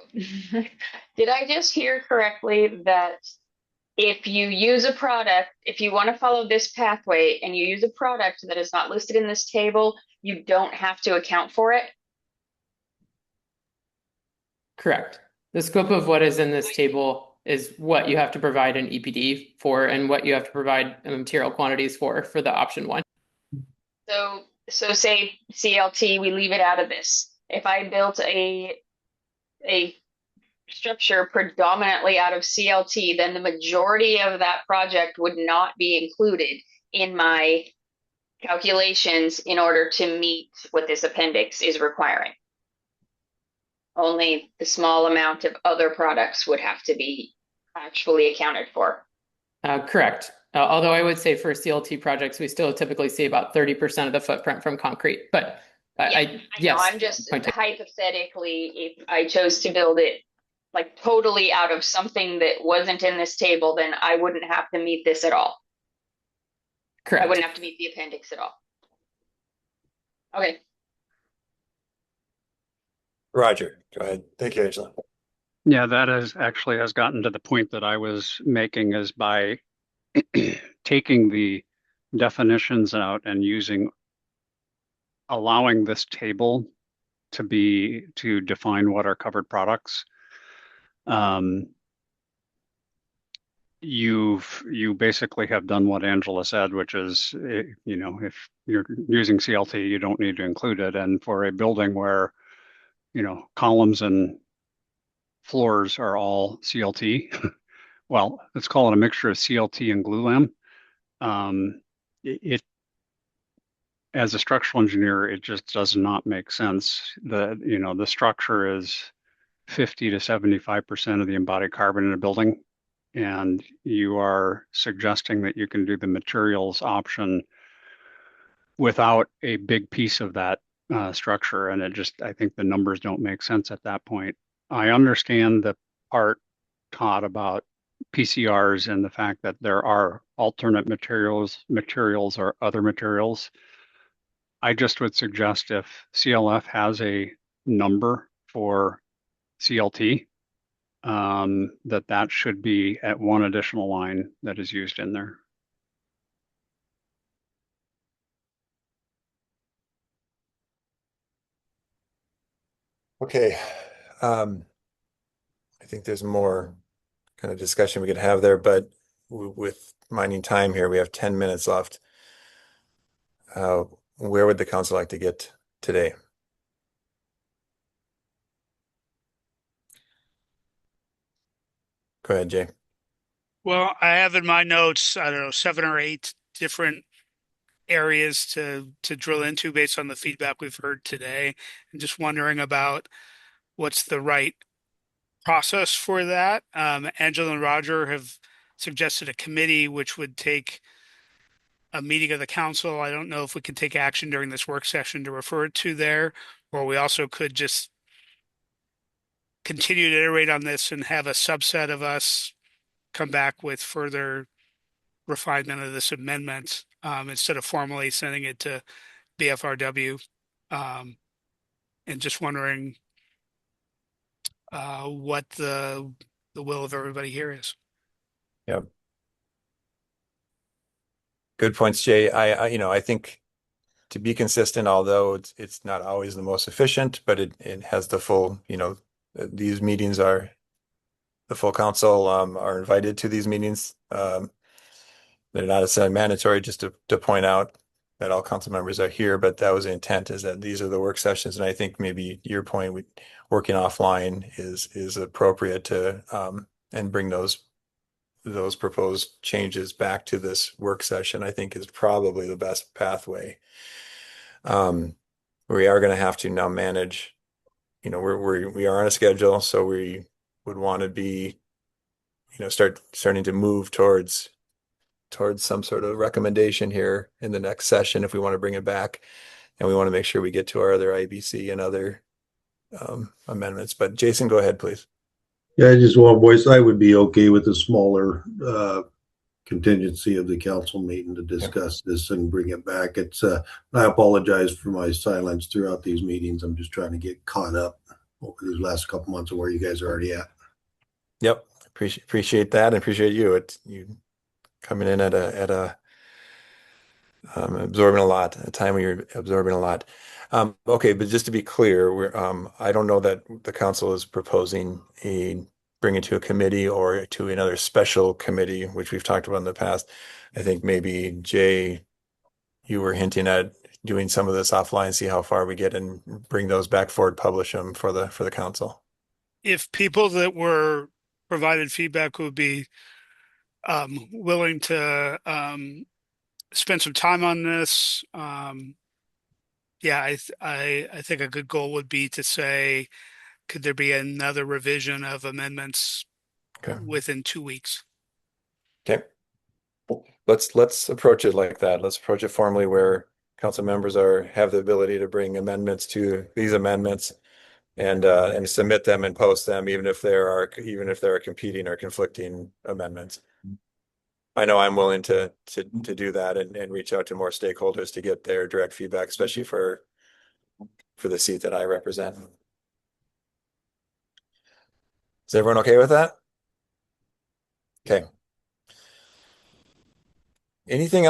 did I just hear correctly that if you use a product, if you want to follow this pathway and you use a product that is not listed in this table, you don't have to account for it? Correct. The scope of what is in this table is what you have to provide an EPD for and what you have to provide material quantities for the option one. So say CLT, we leave it out of this. If I built a structure predominantly out of CLT, then the majority of that project would not be included in my calculations in order to meet what this appendix is requiring. Only the small amount of other products would have to be actually accounted for. Correct. Although I would say for CLT projects, we still typically see about 30% of the footprint from concrete. But I know, I'm just hypothetically, if I chose to build it like totally out of something that wasn't in this table, then I wouldn't have to meet this at all. Correct. I wouldn't have to meet the appendix at all. Okay. Roger, go ahead. Thank you, Angela. Yeah, that has gotten to the point that I was making, is by taking the definitions out and allowing this table to define what are covered products. You basically have done what Angela said, which is, if you're using CLT, you don't need to include it. And for a building where, columns and floors are all CLT, well, let's call it a mixture of CLT and glulam. As a structural engineer, it just does not make sense. The structure is 50 to 75% of the embodied carbon in a building, and you are suggesting that you can do the materials option without a big piece of that structure. And I think the numbers don't make sense at that point. I understand the part, Todd, about PCRs and the fact that there are alternate materials or other materials. I just would suggest if CLF has a number for CLT, that should be at one additional line that is used in there. Okay. I think there's more kind of discussion we could have there, but with mining time here, we have 10 minutes left. Where would the council like to get today? Go ahead, Jay. Well, I have in my notes, I don't know, 7 or 8 different areas to drill into based on the feedback we've heard today. I'm just wondering about what's the right process for that. Angela and Roger have suggested a committee which would take a meeting of the council. I don't know if we can take action during this work session to refer it to there, or we also could just continue to iterate on this and have a subset of us come back with further refinement of this amendment instead of formally sending it to BFRW. And just wondering what the will of everybody here is. Yep. Good points, Jay. I think to be consistent, although it's not always the most efficient, but it has the full, these meetings are the full council are invited to these meetings. They're not necessarily mandatory, just to point out that all council members are here, but that was the intent, is that these are the work sessions. And I think maybe your point, working offline is appropriate to and bring those proposed changes back to this work session, I think is probably the best pathway. We are going to have to now manage, we are on a schedule, so we would want to be, starting to move towards some sort of recommendation here in the next session if we want to bring it back. And we want to make sure we get to our other IBC and other amendments. But Jason, go ahead, please. Yeah, I just want voice. I would be okay with a smaller contingency of the council meeting to discuss this and bring it back. I apologize for my silence throughout these meetings. I'm just trying to get caught up over these last couple months of where you guys are already at. Yep. Appreciate that, and appreciate you. You coming in at a absorbing a lot, a time when you're absorbing a lot. Okay, but just to be clear, I don't know that the council is proposing bring it to a committee or to another special committee, which we've talked about in the past. I think maybe Jay, you were hinting at doing some of this offline, see how far we get, and bring those back forward, publish them for the council. If people that were provided feedback would be willing to spend some time on this, yeah, I think a good goal would be to say, could there be another revision of amendments within 2 weeks? Okay. Let's approach it like that. Let's approach it formally, where council members have the ability to bring amendments to these amendments and submit them and post them, even if there are competing or conflicting amendments. I know I'm willing to do that and reach out to more stakeholders to get their direct feedback, especially for the seat that I represent. Is everyone okay with that? Okay. Anything else?